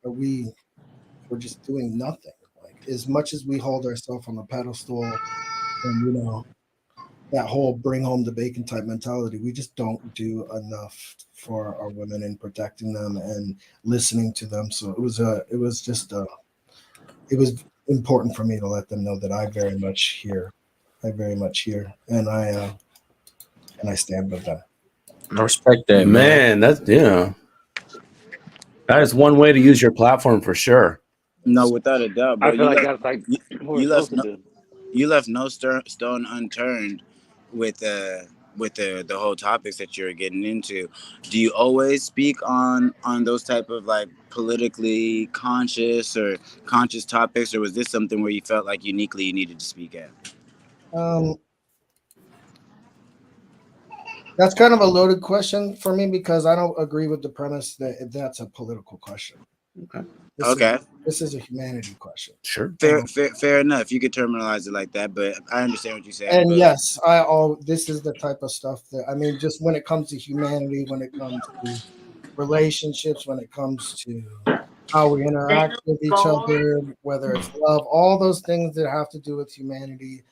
we're just doing nothing. Like as much as we hold ourselves on the pedestal and that whole bring home the bacon type mentality, we just don't do enough for our women and protecting them and listening to them. So it was important for me to let them know that I very much hear, and I stand with them. I respect that, man. That is one way to use your platform for sure. No, without a doubt. But I feel like that's like you left no stone unturned with the whole topics that you're getting into. Do you always speak on those type of like politically conscious or conscious topics, or was this something where you felt like uniquely you needed to speak at? That's kind of a loaded question for me because I don't agree with the premise that that's a political question. Okay. This is a humanity question. Sure. Fair enough. You could terminalize it like that, but I understand what you're saying. And yes, this is the type of stuff that, just when it comes to humanity, when it comes to relationships, when it comes to how we interact with each other, whether it's love, all those things that have to do with humanity.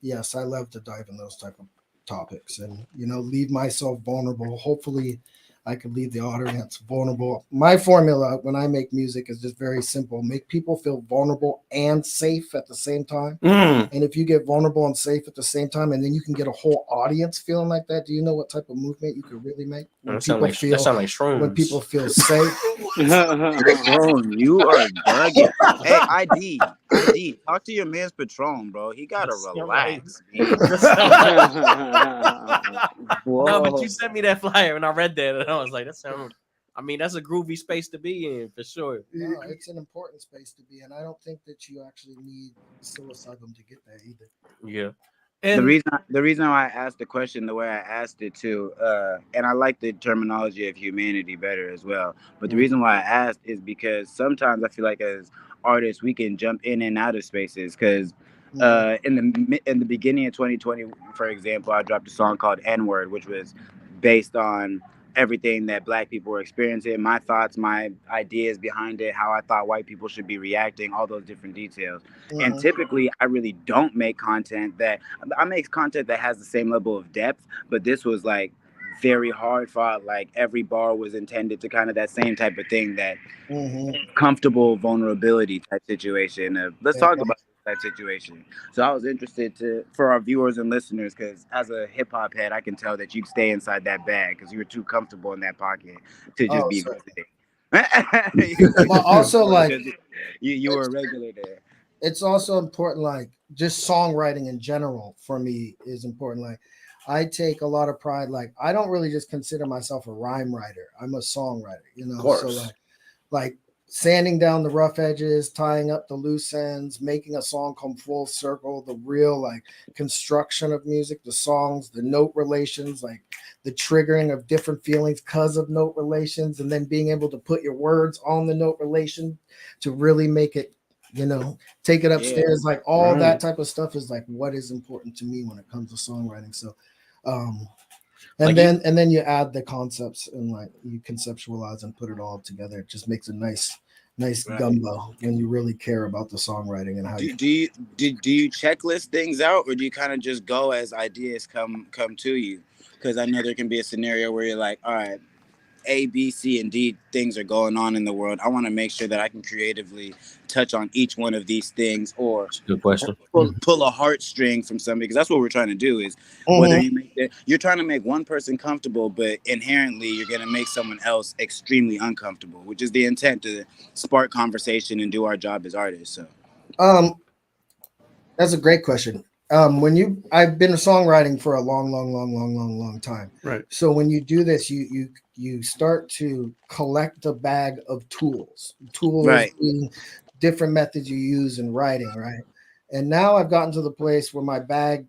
Yes, I love to dive in those type of topics and, leave myself vulnerable. Hopefully I could leave the audience vulnerable. My formula when I make music is just very simple. Make people feel vulnerable and safe at the same time. And if you get vulnerable and safe at the same time, and then you can get a whole audience feeling like that, do you know what type of movement you could really make? When that sounds like shrooms. When people feel safe. You are bugging. Hey, ID, talk to your man's Patron, bro. He gotta relax. No, but you sent me that flyer and I read that and I was like, that's a groovy space to be in for sure. No, it's an important space to be in. I don't think that you actually need psilocybin to get there either. Yeah. And the reason why I asked the question the way I asked it too, and I like the terminology of humanity better as well. But the reason why I asked is because sometimes I feel like as artists we can jump in and out of spaces. Because in the beginning of 2020, for example, I dropped a song called N-Word, which was based on everything that Black people were experiencing, my thoughts, my ideas behind it, how I thought white people should be reacting, all those different details. And typically I really don't make content that I make content that has the same level of depth, but this was like very hard fought. Like every bar was intended to kind of that same type of thing, that comfortable vulnerability type situation. Let's talk about that situation. So I was interested for our viewers and listeners, because as a hip hop head, I can tell that you'd stay inside that bag because you were too comfortable in that pocket to just be visiting. But also, like, you were a regular there. It's also important, like, just songwriting in general for me is important. Like, I take a lot of pride. Like, I don't really just consider myself a rhyme writer. I'm a songwriter, you know. Of course. So like sanding down the rough edges, tying up the loose ends, making a song come full circle, the real like construction of music, the songs, the note relations, like the triggering of different feelings because of note relations, and then being able to put your words on the note relation to really make it, you know, take it upstairs. Like all that type of stuff is like what is important to me when it comes to songwriting. So and then you add the concepts and like you conceptualize and put it all together. It just makes a nice gumbo when you really care about the songwriting and how do you checklist things out, or do you kind of just go as ideas come to you? Because I know there can be a scenario where you're like, all right, A, B, C, and D things are going on in the world. I want to make sure that I can creatively touch on each one of these things, or good question. Pull a heartstring from somebody, because that's what we're trying to do. Is whether you're trying to make one person comfortable, but inherently you're going to make someone else extremely uncomfortable, which is the intent, to spark conversation and do our job as artists. So, that's a great question. I've been songwriting for a long time. Right. So when you do this, you start to collect a bag of tools. Right. Being different methods you use in writing, right? And now I've gotten to the place where my bag,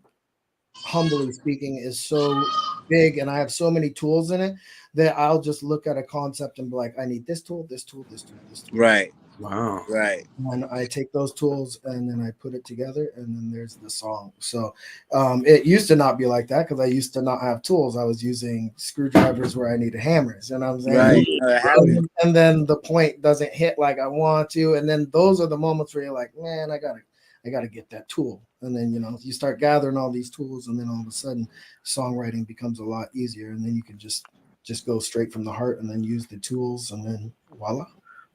humbly speaking, is so big and I have so many tools in it that I'll just look at a concept and be like, I need this tool, this tool, this tool, this tool. Right. Wow. Right. And I take those tools and then I put it together, and then there's the song. So it used to not be like that because I used to not have tools. I was using screwdrivers where I needed hammers, and I was saying, and then the point doesn't hit like I want to, and then those are the moments where you're like, man, I gotta get that tool, and then you start gathering all these tools, and then all of a sudden songwriting becomes a lot easier, and then you can just go straight from the heart and then use the tools, and then voila.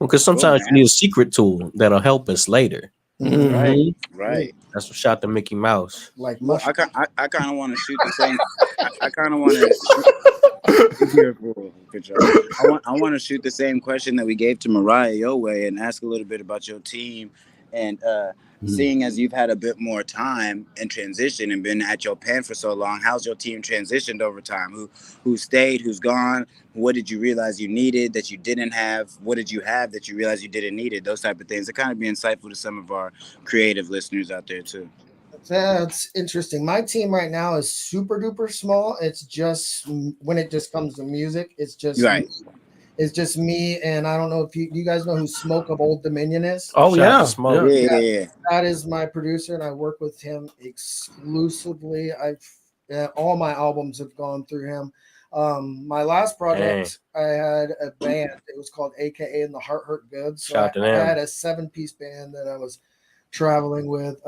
Because sometimes you need a secret tool that'll help us later. Right. That's what shot the Mickey Mouse. Like, I kind of want to shoot the same. I kind of want to. I want to shoot the same question that we gave to Mariah your way, and ask a little bit about your team, and seeing as you've had a bit more time in transition and been at your pen for so long, how's your team transitioned over time? Who stayed? Who's gone? What did you realize you needed that you didn't have? What did you have that you realized you didn't need it? Those type of things. It kind of be insightful to some of our creative listeners out there too. That's interesting. My team right now is super duper small. It's just when it just comes to music, it's just It's just me, and I don't know if you guys know who Smoke of Old Dominion is. Oh yeah, Smoke. Yeah. That is my producer, and I work with him exclusively. All my albums have gone through him. My last project, I had a band. It was called AKA and the Heart Hurt Good. So I had a 7-piece band that I was traveling with.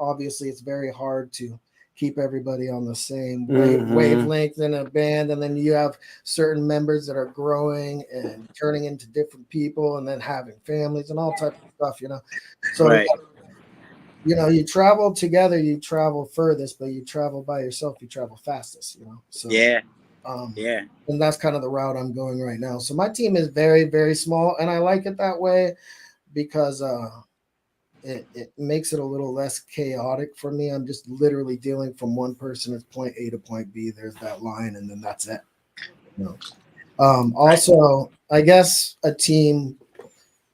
Obviously, it's very hard to keep everybody on the same wavelength in a band, and then you have certain members that are growing and turning into different people, and then having families and all types of stuff, So, you travel together, you travel furthest, but you travel by yourself, you travel fastest, So and that's kind of the route I'm going right now. So my team is very, very small, and I like it that way because it makes it a little less chaotic for me. I'm just literally dealing from one person at point A to point B. There's that line, and then that's it. Also, I guess a team.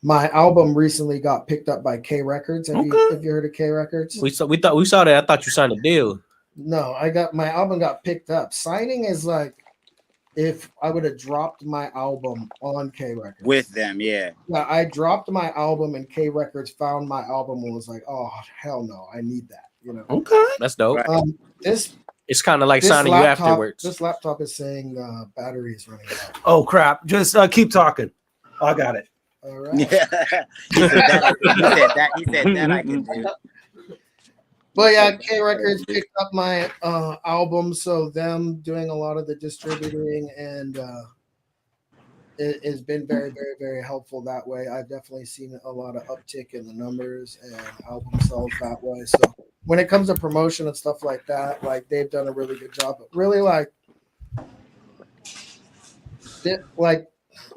My album recently got picked up by K Records. Have you heard of K Records? We saw that. I thought you signed a deal. No, my album got picked up. Signing is like if I would have dropped my album on K Records. With them, yeah. Yeah, I dropped my album and K Records found my album and was like, oh hell no, I need that. You know. Okay, that's dope. It's kind of like signing you afterwards. This laptop is saying battery is running out. Oh crap! Just keep talking. I got it. All right. Yeah. he said that I can do. But yeah, K Records picked up my album, so them doing a lot of the distributing and it has been very, very, very helpful that way. I've definitely seen a lot of uptick in the numbers and album sales that way. So when it comes to promotion and stuff like that, like they've done a really good job. But really, like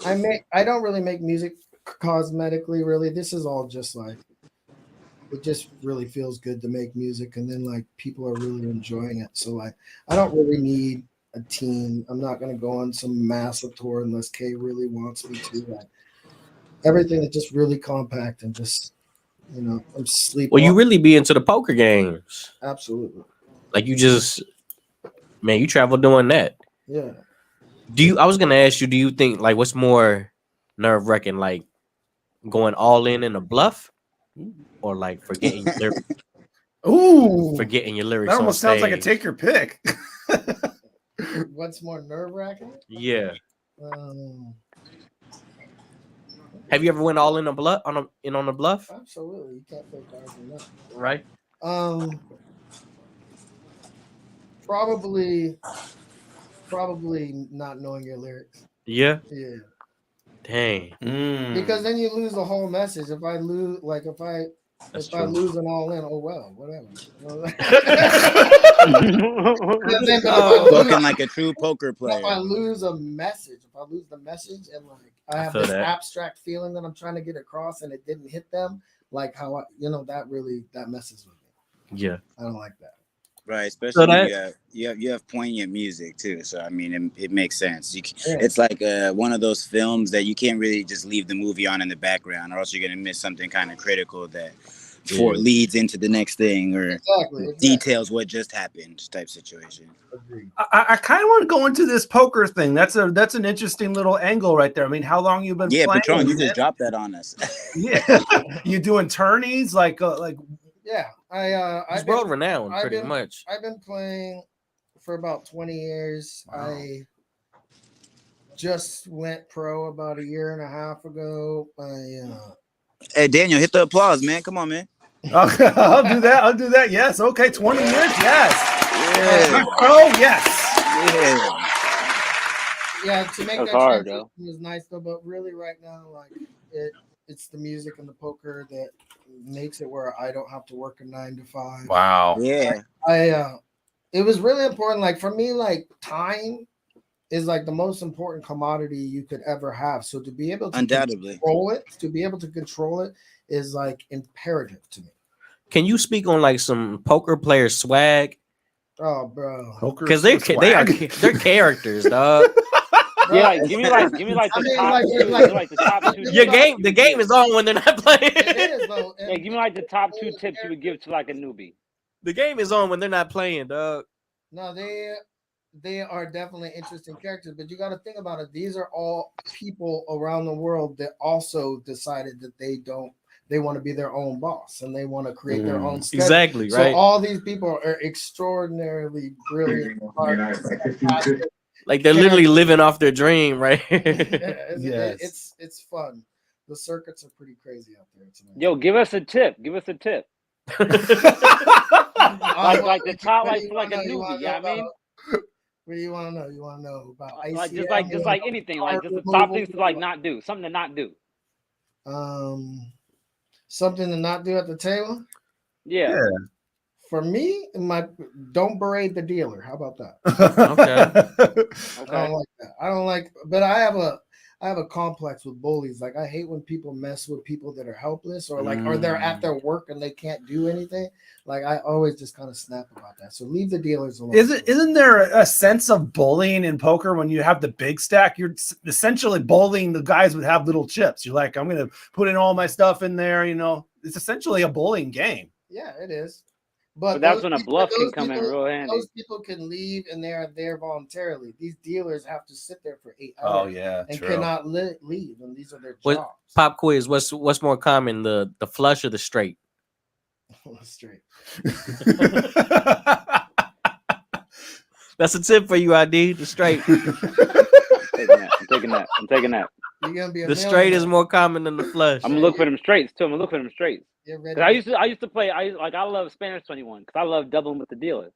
I don't really make music cosmetically. Really, this is all just like. It just really feels good to make music, and then like people are really enjoying it. So like, I don't really need a team. I'm not gonna go on some massive tour unless Kay really wants me to. Like, everything is just really compact and just, you know, I'm sleeping. Well, you really be into the poker games. Absolutely. Like you just, man, you travel doing that. Yeah. I was gonna ask you, do you think like what's more nerve wracking, like going all in a bluff? Or like forgetting your lyrics. Ooh, forgetting your lyrics. That almost sounds like a take your pick. What's more nerve wracking? Yeah. Have you ever went all in a bluff on a bluff? Absolutely, you can't play cards on that. Right. Probably not knowing your lyrics. Yeah. Yeah. Dang. Because then you lose the whole message. If I lose, like if I lose an all in, oh well, whatever. Looking like a true poker player. If I lose a message, and like I have this abstract feeling that I'm trying to get across and it didn't hit them, like how that messes with me. Yeah. I don't like that. Right, especially when you have poignant music too. So I mean, it makes sense. It's like one of those films that you can't really just leave the movie on in the background, or else you're gonna miss something kind of critical that before it leads into the next thing or details what just happened type situation. I kind of want to go into this poker thing. That's an interesting little angle right there. I mean, how long you been playing? Patron, you just dropped that on us. Yeah, you doing tourneys like. Yeah, I've world renowned pretty much. I've been playing for about 20 years. Wow. I just went pro about a year and a half ago. Hey Daniel, hit the applause, man. Come on, man. Okay, I'll do that. Yes. Okay, 20 years. Yes. Yeah. Oh, yes. Yeah. To make that transition was nice though, but really right now, like it's the music and the poker that makes it where I don't have to work a 9 to 5. Wow. Yeah. It was really important. Like for me, like time is like the most important commodity you could ever have. So to be able to control it is like imperative to me. Can you speak on like some poker player swag? Oh, bro. Because they're characters, dog. Yeah, give me like the top two. The game is on when they're not playing. It is, though. Yeah, give me like the top 2 tips you would give to like a newbie. The game is on when they're not playing, dog. No, they are definitely interesting characters, but you got to think about it. These are all people around the world that also decided that they want to be their own boss and they want to create their own schedule. Exactly, right. So all these people are extraordinarily brilliant. Like they're literally living off their dream, right? Yes. It's fun. The circuits are pretty crazy out there tonight. Yo, give us a tip. Like the top, like a newbie. Yeah, I mean. What do you want to know? You want to know about ICM? Just like anything, like just the top things to like not do, something to not do. Something to not do at the table. Yeah. For me, don't berate the dealer. How about that? Okay. I don't like, but I have a complex with bullies. Like I hate when people mess with people that are helpless or like, or they're at their work and they can't do anything. Like I always just kind of snap about that. So leave the dealers alone. Isn't there a sense of bullying in poker when you have the big stack? You're essentially bullying the guys that have little chips. You're like, I'm going to put in all my stuff in there. You know, it's essentially a bullying game. Yeah, it is. But that's when a bluff can come in real handy. Those people can leave and they're there voluntarily. These dealers have to sit there for 8 hours. Oh, yeah, and true. cannot leave, and these are their jobs. Pop quiz. What's more common, the flush or the straight? Straight. That's a tip for you, ID. The straight. I'm taking that. You're gonna be the straight is more common than the flush. I'm gonna look for them straights too. I'm gonna look for them straights. You're ready. I used to play. I love Spanish 21 because I love doubling with the dealer.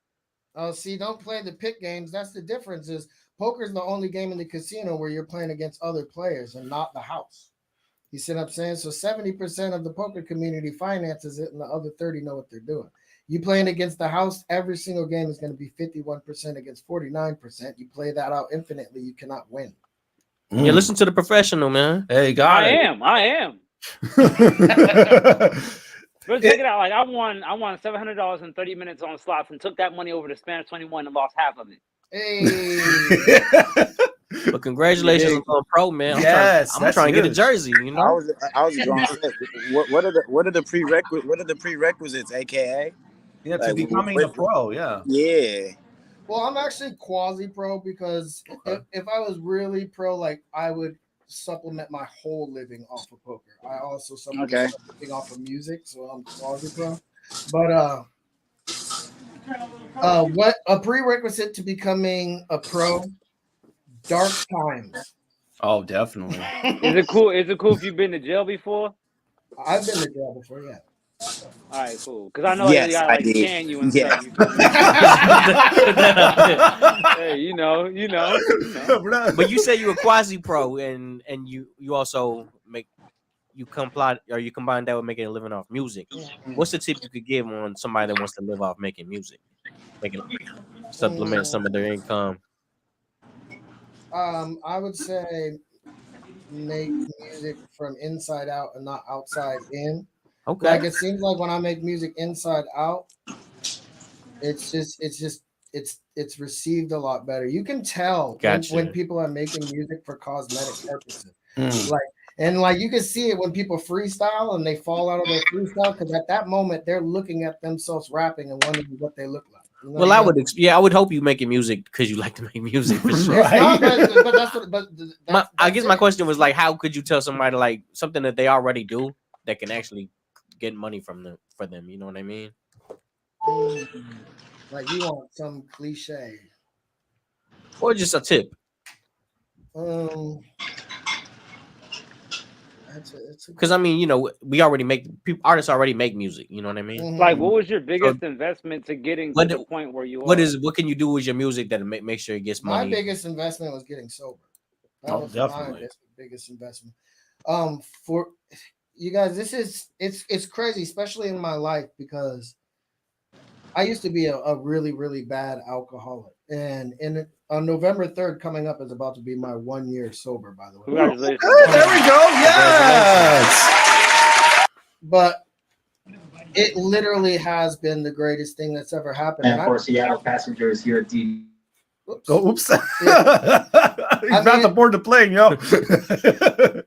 Oh, see, don't play the pick games. That's the difference. Is poker's the only game in the casino where you're playing against other players and not the house. You see what I'm saying? So 70% of the poker community finances it, and the other 30 know what they're doing. You playing against the house, every single game is going to be 51% against 49%. You play that out infinitely, you cannot win. Yeah, listen to the professional, man. Hey, I am. But check it out. Like I won $700 in 30 minutes on slots and took that money over to Spanish 21 and lost half of it. Hey. But congratulations on going pro, man. I'm trying to get a jersey. You know, I was going to say, what are the prerequisites, AKA? Yeah, to becoming a pro. Yeah. Yeah. Well, I'm actually quasi-pro because if I was really pro, like I would supplement my whole living off of poker. I also supplement my living off of music, so I'm quasi-pro. But what a prerequisite to becoming a pro? Dark times. Oh, definitely. Is it cool? Is it cool if you've been to jail before? I've been to jail before, yeah. All right, cool. Because I know they gotta like scan you and stuff. Hey, you know. But you say you were quasi pro, and you also combine that with making a living off music. What's the tip you could give on somebody that wants to live off making music, supplement some of their income? I would say make music from inside out and not outside in. Okay. Like it seems like when I make music inside out, it's received a lot better. You can tell when people are making music for cosmetic purposes. Like you can see it when people freestyle and they fall out of their freestyle because at that moment they're looking at themselves rapping and wondering what they look like. You know well, I would hope you making music because you like to make music for sure. I guess my question was like, how could you tell somebody like something that they already do that can actually get money for them? You know what I mean? Like you want some cliche, or just a tip. Because I mean, you know, artists already make music. You know what I mean? Like, what was your biggest investment to getting to the point where you are? What can you do with your music that make sure it gets money? My biggest investment was getting sober. That was definitely my biggest investment. For you guys, it's crazy, especially in my life because I used to be a really, really bad alcoholic, and on November 3rd coming up is about to be my 1 year sober, by the way. Congratulations. There we go. Yes. But it literally has been the greatest thing that's ever happened. And for Seattle passengers here at D. Oops. He's about to board the plane, yo.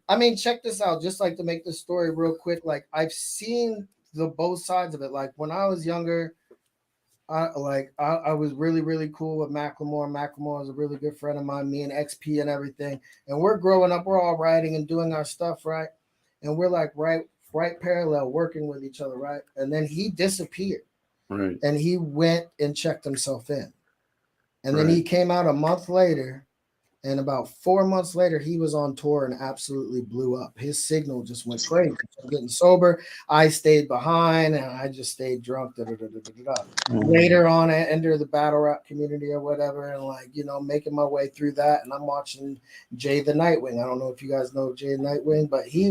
I mean, check this out. Just like to make this story real quick. Like I've seen both sides of it. Like when I was younger, I was really, really cool with Macklemore. Macklemore was a really good friend of mine, me and XP and everything. And we're growing up, we're all writing and doing our stuff, right? And we're like right parallel working with each other, right? And then he disappeared. Right. And he went and checked himself in. And then he came out a month later, and about 4 months later, he was on tour and absolutely blew up. His signal just went crazy. I'm getting sober. I stayed behind, and I just stayed drunk. Later on, I entered the battle rap community or whatever, and making my way through that. And I'm watching Jay the Nightwing. I don't know if you guys know Jay the Nightwing, but he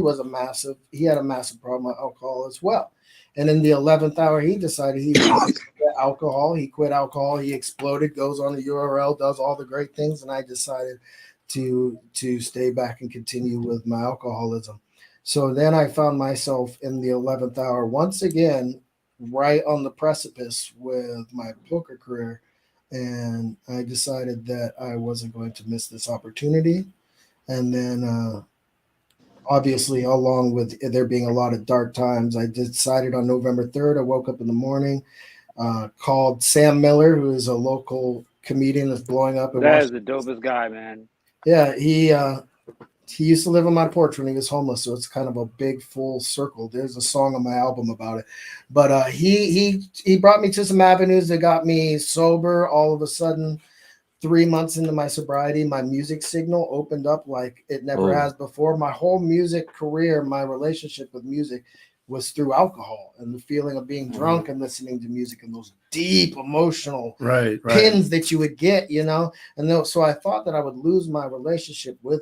had a massive problem with alcohol as well. And in the 11th hour, he decided he would quit alcohol. He quit alcohol. He exploded, goes on the URL, does all the great things. And I decided to stay back and continue with my alcoholism. So then I found myself in the 11th hour once again, right on the precipice with my poker career. And I decided that I wasn't going to miss this opportunity. And then obviously, along with there being a lot of dark times, I decided on November 3rd, I woke up in the morning. called Sam Miller, who is a local comedian that's blowing up. That is the dopest guy, man. Yeah, he used to live on my porch when he was homeless, so it's kind of a big full circle. There's a song on my album about it, but he brought me to some avenues that got me sober. All of a sudden, 3 months into my sobriety, my music signal opened up like it never has before. My whole music career, my relationship with music was through alcohol and the feeling of being drunk and listening to music and those deep emotional pins that you would get, you know. And so I thought that I would lose my relationship with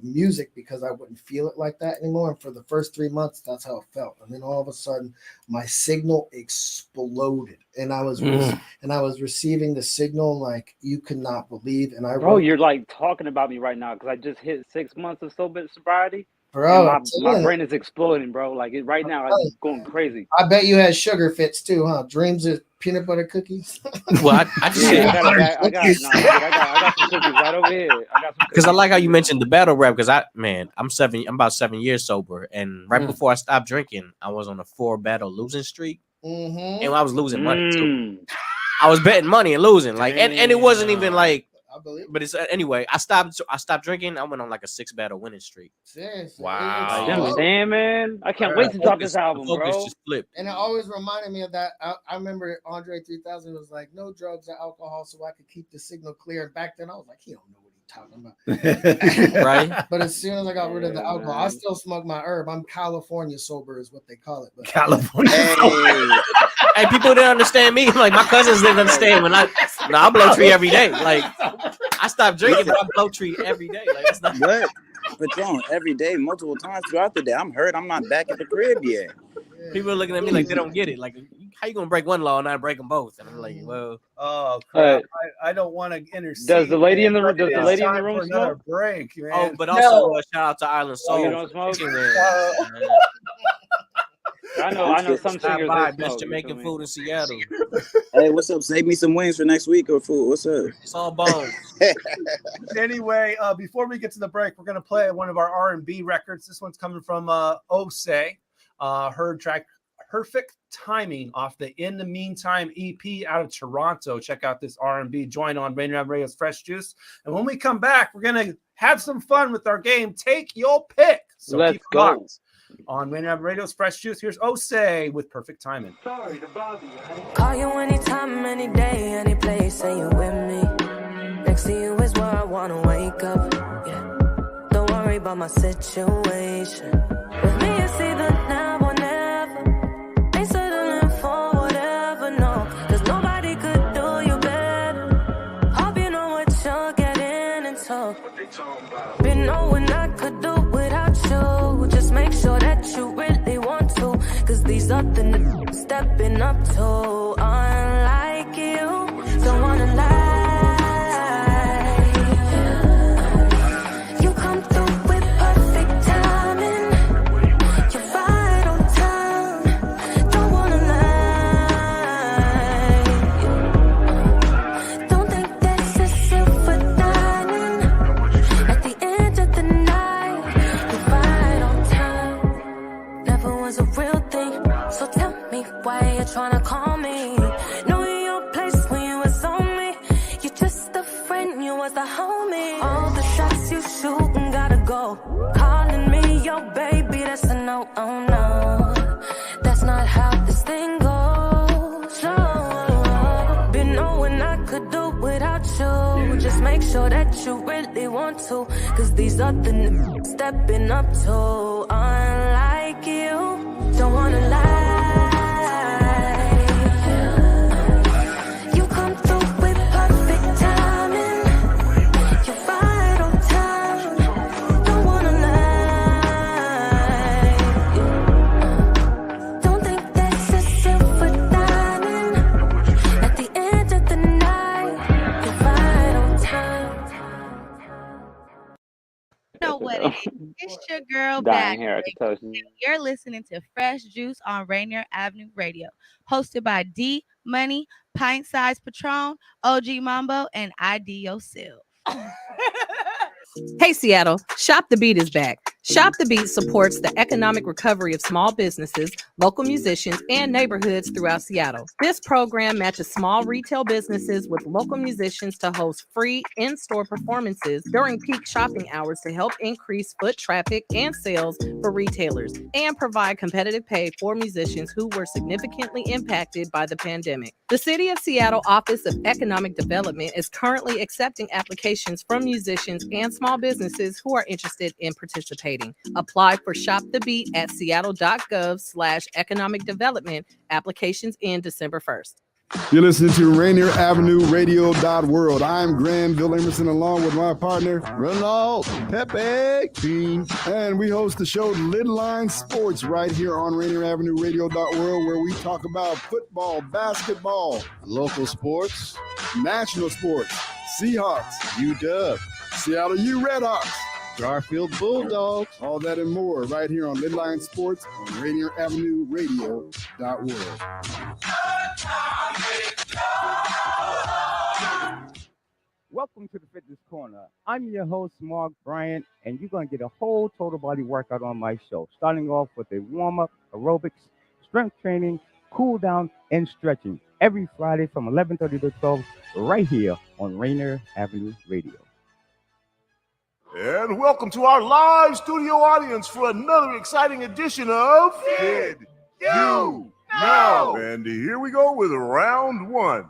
music because I wouldn't feel it like that anymore. And for the first 3 months, that's how it felt. And then all of a sudden, my signal exploded, and I was receiving the signal like you could not believe. And Bro, you're like talking about me right now because I just hit 6 months of sobriety. Bro, my brain is exploding, bro. Like right now, I'm going crazy. I bet you had sugar fits too, huh? Dreams of peanut butter cookies. Well, I just I got some cookies right over here. Because I like how you mentioned the battle rap. Because I'm about 7 years sober, and right before I stopped drinking, I was on a 4-battle losing streak, and I was losing money too. I was betting money and losing, like, and it wasn't even like. But it's anyway. I stopped drinking. I went on like a 6-battle winning streak. Seriously. Wow! Damn, man! I can't wait to drop this album, bro. Just flipped. And it always reminded me of that. I remember Andre 3000 was like, "No drugs or alcohol, so I could keep the signal clear." And back then, I was like, "He don't know what he's talking about." Right? But as soon as I got rid of the alcohol, I still smoke my herb. I'm California sober, is what they call it. But California. Hey, people didn't understand me. Like my cousins didn't understand when I blow tree every day. Like I stopped drinking, but I blow tree every day. Like it's not what? Patron every day, multiple times throughout the day. I'm hurt. I'm not back at the crib yet. People are looking at me like they don't get it. Like, how you gonna break one law and not break them both? And I'm like, well, oh crap! I don't want to intercede. Does the lady in the room? Another smoke? Break, man. Oh, but also shout out to Island Soul. You don't smoke? I know some singers that best Jamaican food in Seattle. Hey, what's up? Save me some wings for next week or food. What's up? It's all bones. Anyway, before we get to the break, we're gonna play one of our R&B records. This one's coming from Ose. Her track Perfect Timing off the In the Meantime EP out of Toronto. Check out this R&B joint on Rainier Avenue Radio's Fresh Juice. And when we come back, we're gonna have some fun with our game. Take your pick. So let's go. On Rainier Avenue Radio's Fresh Juice, here's Ose with Perfect Timing. Sorry to bother you. Call you anytime, any day, any place, say you with me. Next to you is where I wanna wake up. Yeah. Don't worry about my situation. With me, it's either now or never. Ain't settling for whatever, no. Cause nobody could do you better. Hope you know what you're getting into. Been knowing I could do without you. Just make sure that you really want to. Cause these are the niggas stepping up to. Unlike you, don't wanna lie. You come through with perfect timing. You're right on time. Don't wanna lie. Don't think this is silver lining. At the end of the night, you're right on time. Never was a real thing. So tell me why you're trying to call me. Know your place when you was on me. You're just a friend, you was a homie. All the shots you shootin' gotta go. Calling me your baby, that's a no, oh no. That's not how this thing goes. No. Been knowing I could do without you. Just make sure that you really want to. Cause these are the niggas stepping up to. Unlike you, don't wanna lie. You come through with perfect timing. You're right on time. Don't wanna lie. Don't think this is silver lining. At the end of the night, you're right on time. You know what it is? It's your girl Dying back. here, I can tell you. You're listening to Fresh Juice on Rainier Avenue Radio, hosted by D Money, Pint Size Patron, OG Mambo, and IDYourself. Hey, Seattle, Shop the Beat is back. Shop the Beat supports the economic recovery of small businesses, local musicians, and neighborhoods throughout Seattle. This program matches small retail businesses with local musicians to host free in-store performances during peak shopping hours to help increase foot traffic and sales for retailers and provide competitive pay for musicians who were significantly impacted by the pandemic. The City of Seattle Office of Economic Development is currently accepting applications from musicians and small businesses who are interested in participating. Apply for Shop the Beat at seattle.gov/economic development. Applications end December 1st. You're listening to Rainier Avenue Radio.world. I'm Granville Emerson along with my partner, Ronald Pepe Bean. And we host the show Lidline Sports right here on Rainier Avenue Radio.world, where we talk about football, basketball, local sports, national sports, Seahawks, UW, Seattle U Redhawks, Garfield Bulldogs, all that and more right here on Midline Sports on Rainier Avenue Radio.world. Welcome to the Fitness Corner. I'm your host, Mark Bryant, and you're going to get a whole total body workout on my show, starting off with a warm-up, aerobics, strength training, cool down, and stretching every Friday from 11:30 to 12 right here on Rainier Avenue Radio. And welcome to our live studio audience for another exciting edition of Did You Know? And here we go with round one.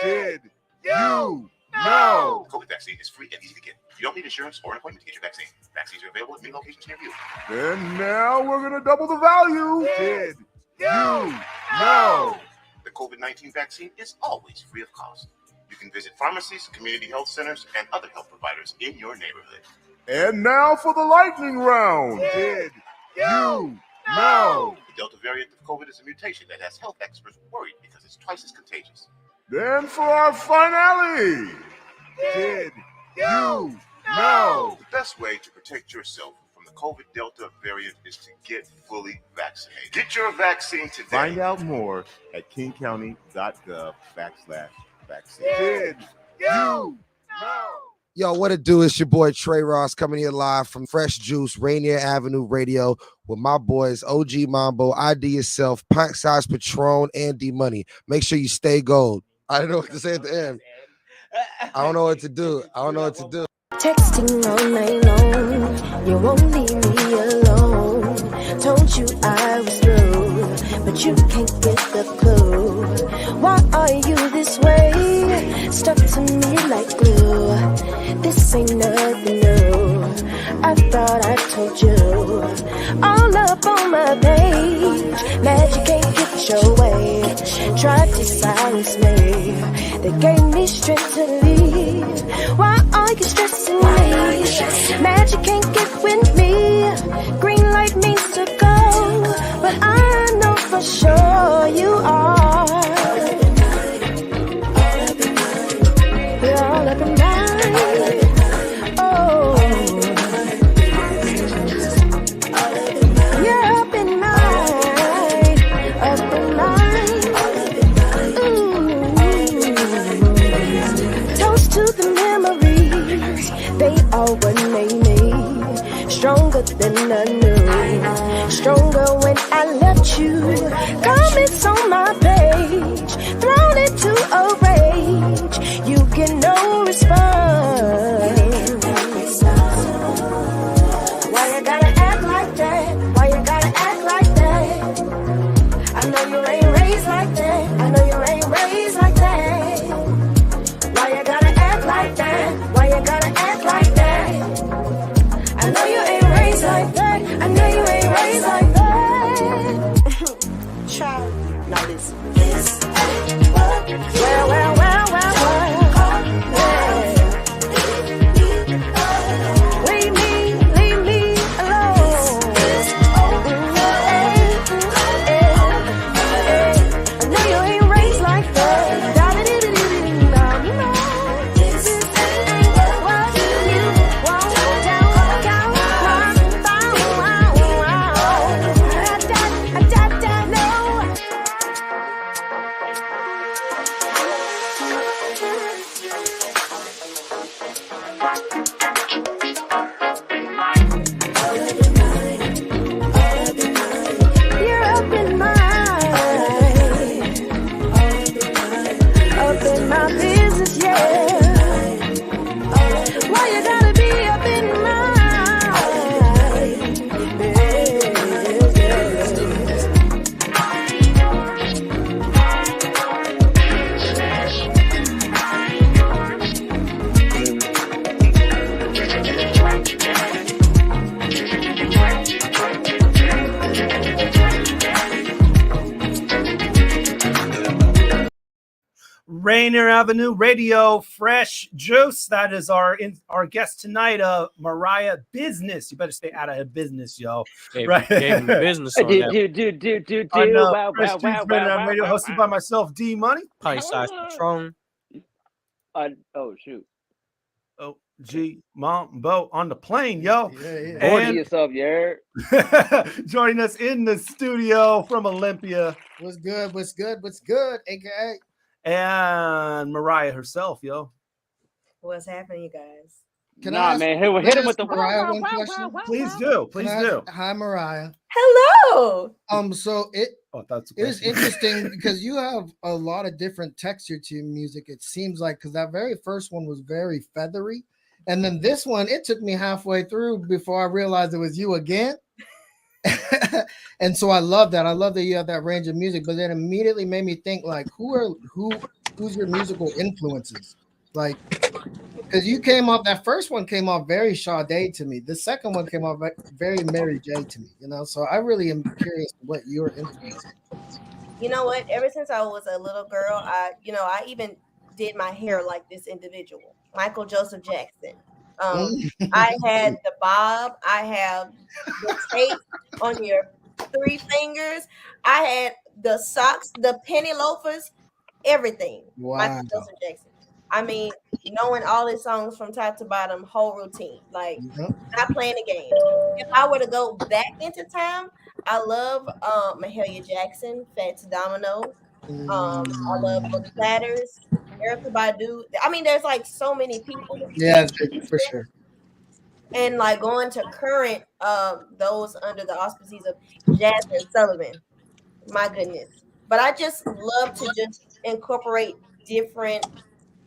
Did you know? COVID vaccine is free and easy to get. You don't need insurance or an appointment to get your vaccine. Vaccines are available at many locations near you. And now we're going to double the value. Did you know? The COVID-19 vaccine is always free of cost. You can visit pharmacies, community health centers, and other health providers in your neighborhood. And now for the lightning round. Did you know? The Delta variant of COVID is a mutation that has health experts worried because it's twice as contagious. Then for our finale. Did you know? The best way to protect yourself from the COVID Delta variant is to get fully vaccinated. Get your vaccine today. Find out more at kingcounty.gov/vaccine. Did you know? Yo, what it do? It's your boy Trey Ross coming here live from Fresh Juice, Rainier Avenue Radio with my boys OG Mambo, IDYourself, Pint Size Patron, and D Money. Make sure you stay gold. I don't know what to say at the end. I don't know what to do. Texting all night long, you won't leave me alone. Told you I was through, but you can't get the clue. Why are you this way? Stuck to me like glue. This ain't nothing new. I thought I told you. All up on my page, mad you can't get your way. Tried to silence me, they gave me strength to leave. Why are you stressing me? Mad you can't get with me. Green light means to go, but I know for sure you are. You're all up in mine. Oh, you're up in mine. Up in mine. Toast to the memories. They all what made me stronger than I knew. Stronger when I left you. Comments on my page. Rainier Avenue Radio, Fresh Juice. That is our guest tonight, Mariah Business. You better stay out of her business, yo. Gave him business on that. I know. Wow, Fresh wow, Juice wow, Rainier wow, Avenue Radio, wow, hosted wow. by myself, D Money. Pint Size Patron. Oh shoot. OG Mambo on the plane, yo. Born to yourself, you heard? Joining us in the studio from Olympia. What's good? What's good? What's good? AKA. And Mariah herself, yo. What's happening, you guys? Man, hit him with the Mariah one question. Please do. Please do. Hi, Mariah. Hello. So it that's it was interesting because you have a lot of different texture to your music. It seems like because that very first one was very feathery, and then this one it took me halfway through before I realized it was you again. And so I love that. I love that you have that range of music, but then immediately made me think like, who's your musical influences? Like, because you came off, that first one came off very Sade to me. The second one came off very Mary J to me, you know? So I really am curious what your influence is. You know what? Ever since I was a little girl, I even did my hair like this individual, Michael Joseph Jackson. I had the bob. I have the tape on your 3 fingers. I had the socks, the penny loafers, everything. Wow. Michael Joseph Jackson. I mean, knowing all his songs from top to bottom, whole routine, like not playing the game. If I were to go back into time, I love Mahalia Jackson, Fats Domino. I love Brooke Platters, Erykah Badu. I mean, there's like so many people. Yeah, for sure. And like going to current, those under the auspices of Jasmine Sullivan. My goodness. But I just love to just incorporate different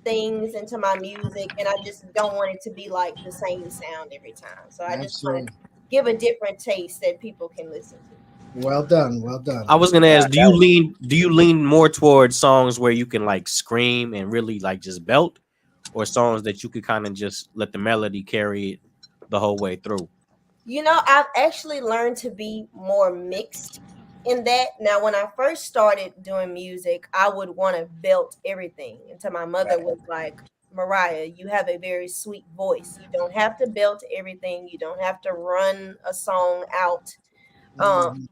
things into my music, and I just don't want it to be like the same sound every time. So I just want to give a different taste that people can listen to. Well done, well done. I was gonna ask, do you lean more towards songs where you can like scream and really like just belt, or songs that you could kind of just let the melody carry it the whole way through? You know, I've actually learned to be more mixed in that. Now, when I first started doing music, I would want to belt everything until my mother was like, Mariah, you have a very sweet voice. You don't have to belt everything. You don't have to run a song out.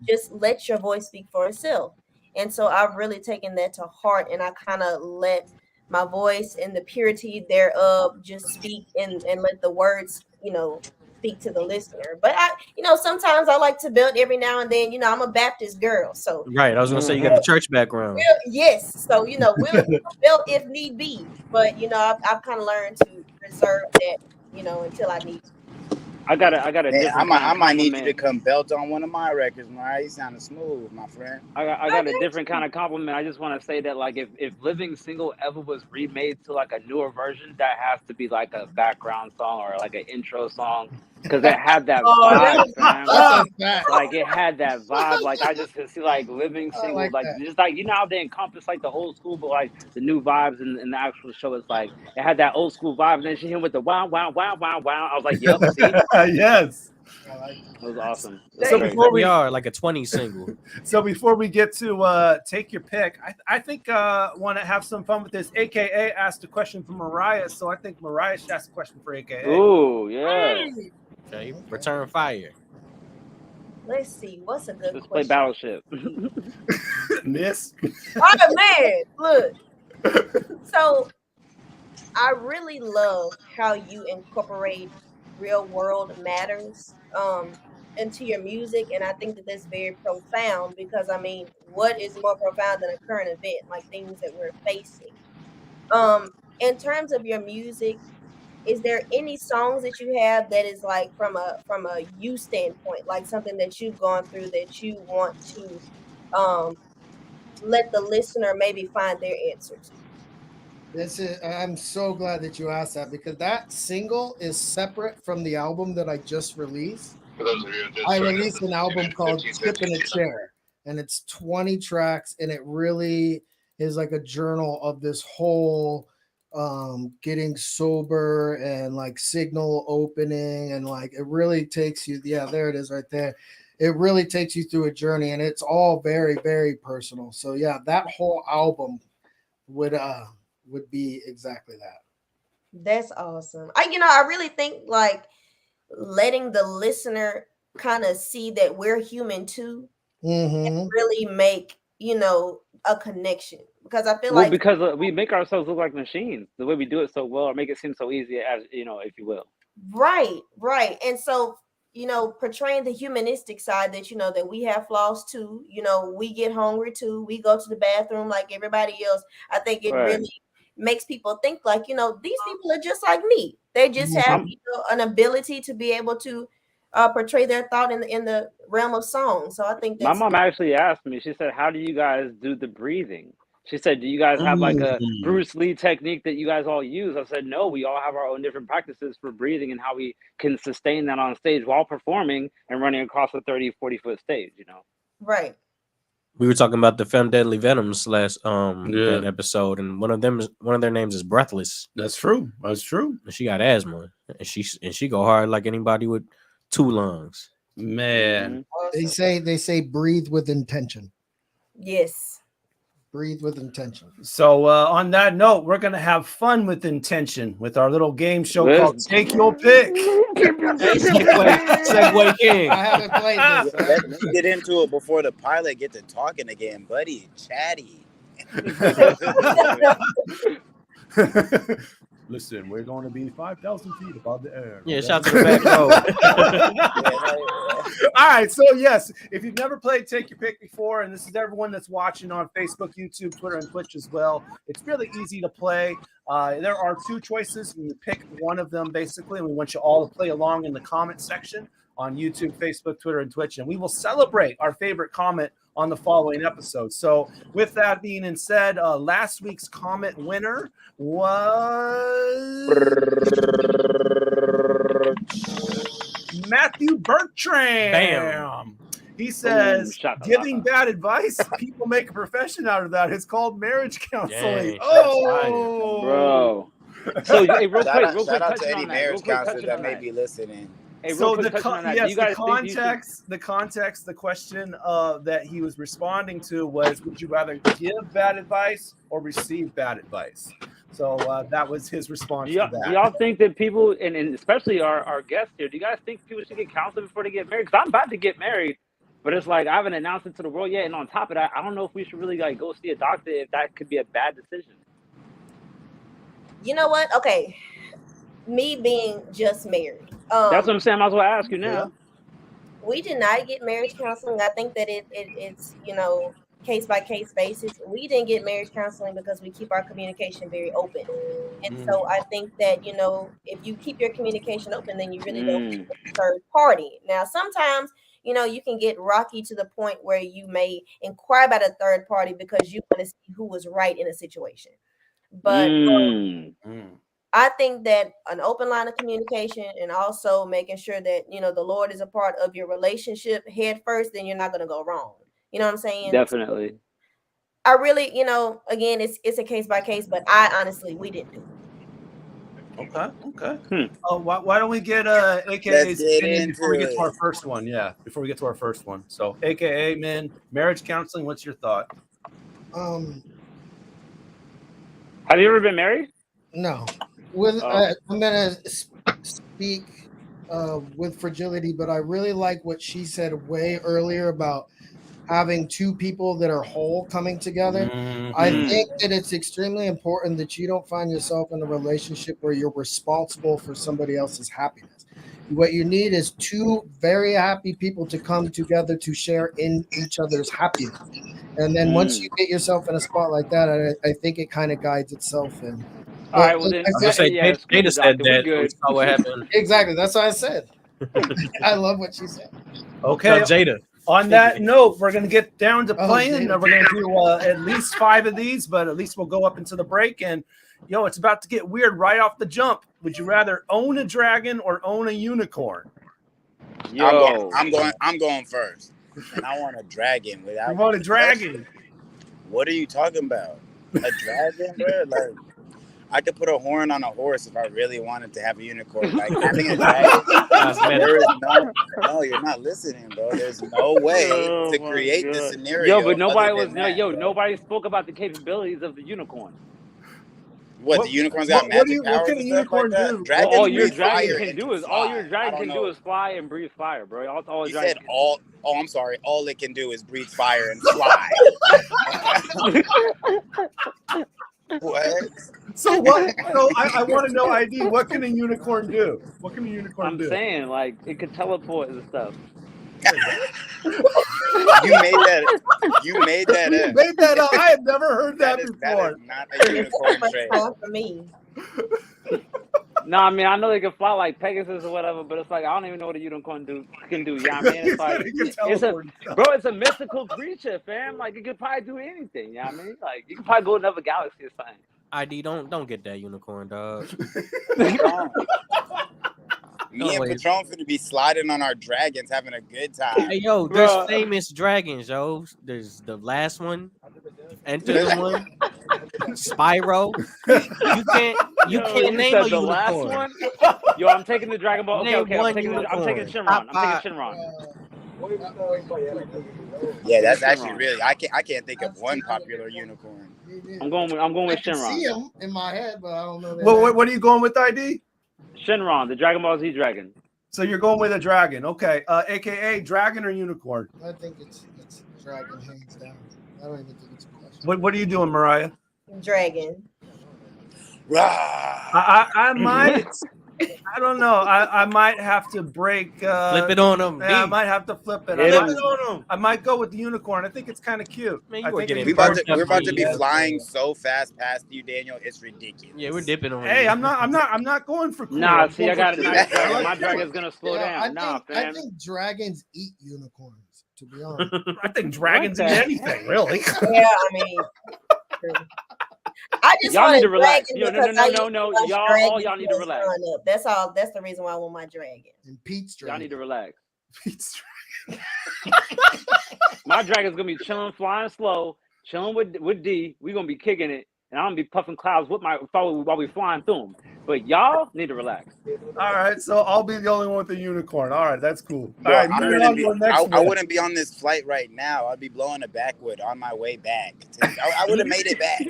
Just let your voice speak for itself. And so I've really taken that to heart, and I kind of let my voice and the purity thereof just speak and let the words, speak to the listener. But sometimes I like to belt every now and then. I'm a Baptist girl, so Right. I was gonna say you got the church background. yes. So we'll belt if need be. But I've kind of learned to reserve that, until I need to. I got a Hey, different I might need you to come belt on one of my records, Mariah. You sounding smooth, my friend. I got a different kind of compliment. I just want to say that, like, if Living Single ever was remade to like a newer version, that has to be like a background song or like an intro song, because it had that vibe, fam. Like it had that vibe. Like I just could see like Living Single, like just like how they encompass like the old school, but like the new vibes in the actual show. It's like it had that old school vibe, and then she hit with the wow, wow, wow, wow, wow. I was like, yep, see. Yes. It was awesome. So before we are like a 20 single. So before we get to take your pick, I think want to have some fun with this. AKA asked a question for Mariah, so I think Mariah should ask a question for AKA. Ooh, yeah. Okay, return fire. Let's see, what's a good Let's question? play Battleship. Miss. Oh man, look. So I really love how you incorporate real world matters into your music, and I think that that's very profound, because I mean, what is more profound than a current event, like things that we're facing? In terms of your music, is there any songs that you have that is like from a you standpoint, like something that you've gone through that you want to let the listener maybe find their answer to? I'm so glad that you asked that, because that single is separate from the album that I just released. I released an album called Tip in a Chair, and it's 20 tracks, and it really is like a journal of this whole getting sober and like signal opening, and like it really takes you, there it is right there. It really takes you through a journey, and it's all very, very personal. So yeah, that whole album would be exactly that. That's awesome. I really think like letting the listener kind of see that we're human too, and really make a connection, because I feel Well, like because we make ourselves look like machines. The way we do it so well, or make it seem so easy, as if you will. right, and so portraying the humanistic side that that we have flaws too. We get hungry too. We go to the bathroom like everybody else. I think it Right. really makes people think like these people are just like me. They just have an ability to be able to portray their thought in the realm of song. So I think My that's mom actually asked me. She said, "How do you guys do the breathing?" She said, "Do you guys have like a Bruce Lee technique that you guys all use?" I said, "No, we all have our own different practices for breathing and how we can sustain that on stage while performing and running across a 30, 40-foot stage, right. We were talking about the Femme Deadly Venoms last that episode, and one of their names is Breathless. That's true. That's true. And she got asthma, and she go hard like anybody with 2 lungs. Man, They say breathe with intention. Yes. Breathe with intention. So on that note, we're gonna have fun with intention with our little game show called Take Your Pick. Segway King. I haven't played this. Let's get into it before the pilot gets to talking again, buddy. Chatty. Listen, we're going to be 5,000 feet above the air. Yeah, shout to the back row. All right, so yes, if you've never played Take Your Pick before, and this is everyone that's watching on Facebook, YouTube, Twitter, and Twitch as well, it's really easy to play. There are 2 choices, and you pick one of them basically, and we want you all to play along in the comment section on YouTube, Facebook, Twitter, and Twitch, and we will celebrate our favorite comment on the following episode. So with that being said, last week's comment winner was Matthew Bertram. Bam. He says, giving bad advice, people make a profession out of that. It's called marriage counseling. Dang, oh, bro. So hey, real quick, Shout out to any marriage counselors that may be listening. Hey, so the context, the question that he was responding to was, would you rather give bad advice or receive bad advice? So that was his response to that. Do y'all think that people, and especially our guests here, do you guys think people should get counseling before they get married? Because I'm about to get married, but it's like I haven't announced it to the world yet. And on top of that, I don't know if we should really like go see a doctor if that could be a bad decision. You know what? Okay. Me being just married. That's what I'm saying. I might as well ask you now. We did not get marriage counseling. I think that it's case by case basis. We didn't get marriage counseling because we keep our communication very open, and so I think that if you keep your communication open, then you really don't get a third party. Now, sometimes you can get rocky to the point where you may inquire about a third party because you want to see who was right in a situation, but. I think that an open line of communication and also making sure that, the Lord is a part of your relationship head first, then you're not going to go wrong. You know what I'm saying? Definitely. I really, again, it's a case by case, but we didn't do it. Okay. Why don't we get AKA's opinion before we get to our first one? Yeah, before we get to our first one. So AKA, man, marriage counseling, what's your thought? Have you ever been married? No. I'm gonna speak with fragility, but I really like what she said way earlier about having 2 people that are whole coming together. I think that it's extremely important that you don't find yourself in a relationship where you're responsible for somebody else's happiness. What you need is 2 very happy people to come together to share in each other's happiness. And then once you get yourself in a spot like that, I think it kind of guides itself in. All right, well then, Jada said that. That's not what happened. Exactly, that's what I said. I love what she said. Okay, Jada. On that note, we're gonna get down to playing. We're gonna do at least 5 of these, but at least we'll go up into the break. And it's about to get weird right off the jump. Would you rather own a dragon or own a unicorn? I'm going first, and I want a dragon. You want a dragon? What are you talking about? A dragon, bro? Like, I could put a horn on a horse if I really wanted to have a unicorn. Like having a dragon, there is no, you're not listening, bro. There's no way to create the scenario. Yo, but nobody other was than that. nobody spoke about the capabilities of the unicorn. What the unicorns got magic powers what can and a stuff unicorn like that? do? Dragons All your breathe fire dragon can and do is fly and breathe fire, bro. All you dragon said all. Oh, I'm sorry. All it can do is breathe fire and fly. What? So what? So I want to know, ID. What can a unicorn do? What can a unicorn do? I'm saying, like, it could teleport and stuff. You made that. You made that You up. made that up. I had never heard that That before. is not a unicorn trait. For me. No, I mean, I know they can fly like Pegasus or whatever, but it's like I don't even know what a unicorn can do. Yeah, I mean, it's like it's a mystical creature, fam. Like it could probably do anything. Yeah, I mean, like you can probably go to another galaxy or something. ID, don't get that unicorn, dog. Me and Patron finna be sliding on our dragons, having a good time. Hey, yo, there's famous dragons, yo. There's the last one, Enter the one, Spyro. You can't name a the unicorn. last one. Yo, I'm taking the Dragon Ball. Name Okay, one I'm taking unicorn. Shinron. I'm taking Shinron. Yeah, that's actually really. I can't think of one popular unicorn. I'm going with I can Shinron. see him in my head, but I don't know. What are you going with, ID? Shinron, the Dragon Ball Z dragon. So you're going with a dragon, okay? AKA dragon or unicorn? I think it's dragon hands down. I don't even think it's a question. What are you doing, Mariah? Dragon. I might. I don't know. I might have to break. Flip it on them. Yeah, I might have to flip it. I might go with the unicorn. I think it's kind of cute. Man, I think We're about to be flying so fast past you, Daniel. It's ridiculous. Yeah, we're dipping on. Hey, I'm not going for cool. Nah, I'm see, I going got for a cute. nice dragon. My dragon's gonna slow down. I fam. think dragons eat unicorns. To be honest, I think dragons eat anything, really. Yeah, I mean, I just Y'all want need a to relax. dragon Yo, because I used to no. watch Y'all Dragon need to Quest relax. growing up. That's all. That's the reason why I want my dragon. And Pete's Y'all need to relax. Pete's My dragon's gonna be chilling, flying slow, chilling with D. We gonna be kicking it, and I'm gonna be puffing clouds with while we flying through them. But y'all need to relax. All right, so I'll be the only one with the unicorn. All right, that's cool. All Bro, right, moving on to our next I one. wouldn't be on this flight right now. I'd be blowing a backwood on my way back. I would have made it back.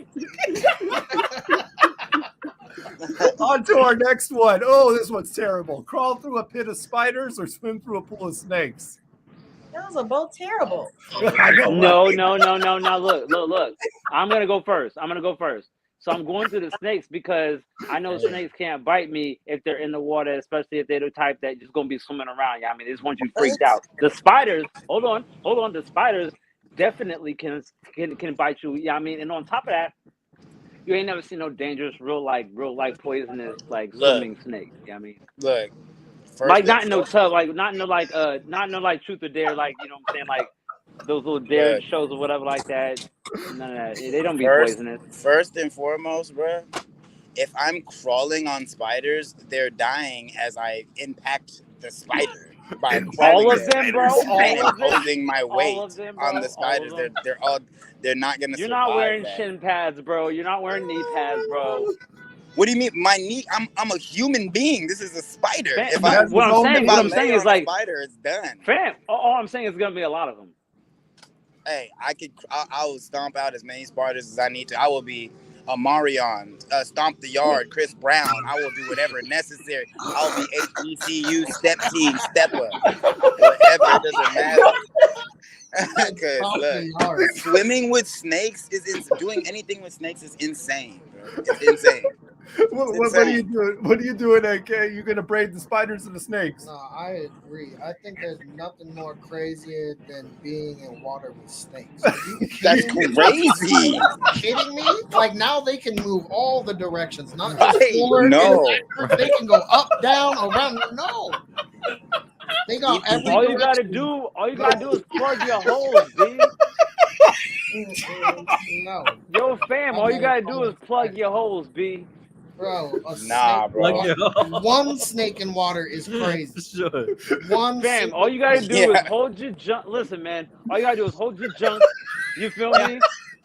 On to our next one. Oh, this one's terrible. Crawl through a pit of spiders or swim through a pool of snakes? Those are both terrible. No. Look. I'm gonna go first. So I'm going through the snakes because I know snakes can't bite me if they're in the water, especially if they're the type that just gonna be swimming around. Yeah, I mean, they just want you freaked out. The spiders, hold on. The spiders definitely can bite you. Yeah, I mean, and on top of that, you ain't never seen no dangerous, real life poisonous swimming snakes. Yeah, I mean, look, not in no tub, not in no truth or dare, you know what I'm saying, like those little dare shows or whatever like that. None of that. They don't be poisonous. First and foremost, bro, if I'm crawling on spiders, they're dying as I impact the spider by all of them, bro. And imposing my weight on the spiders. They're not gonna. You're not wearing shin pads, bro. You're not wearing knee pads, bro. What do you mean? My knee? I'm a human being. This is a spider. What I'm saying is like spider, it's done. Fam, all I'm saying is gonna be a lot of them. Hey, I will stomp out as many spiders as I need to. I will be a Marion, stomp the yard, Chris Brown. I will do whatever necessary. I'll be HBCU step team, stepper, whatever. It doesn't matter. Because look, swimming with snakes doing anything with snakes is insane, bro. It's insane. What are you doing? What are you doing, AK? You're gonna braid the spiders and the snakes? No, I agree. I think there's nothing more crazier than being in water with snakes. That's crazy. Are you kidding me? Like now they can move all the directions, not just forward. No, they can go up, down, around. No. They got every all you gotta do is plug your holes, B. No. Yo, fam, all you gotta do is plug your holes, B. Bro, nah, bro. One snake in water is crazy. Sure. One fam, all you gotta do is hold your junk. Listen, man, all you gotta do is hold your junk. You feel me?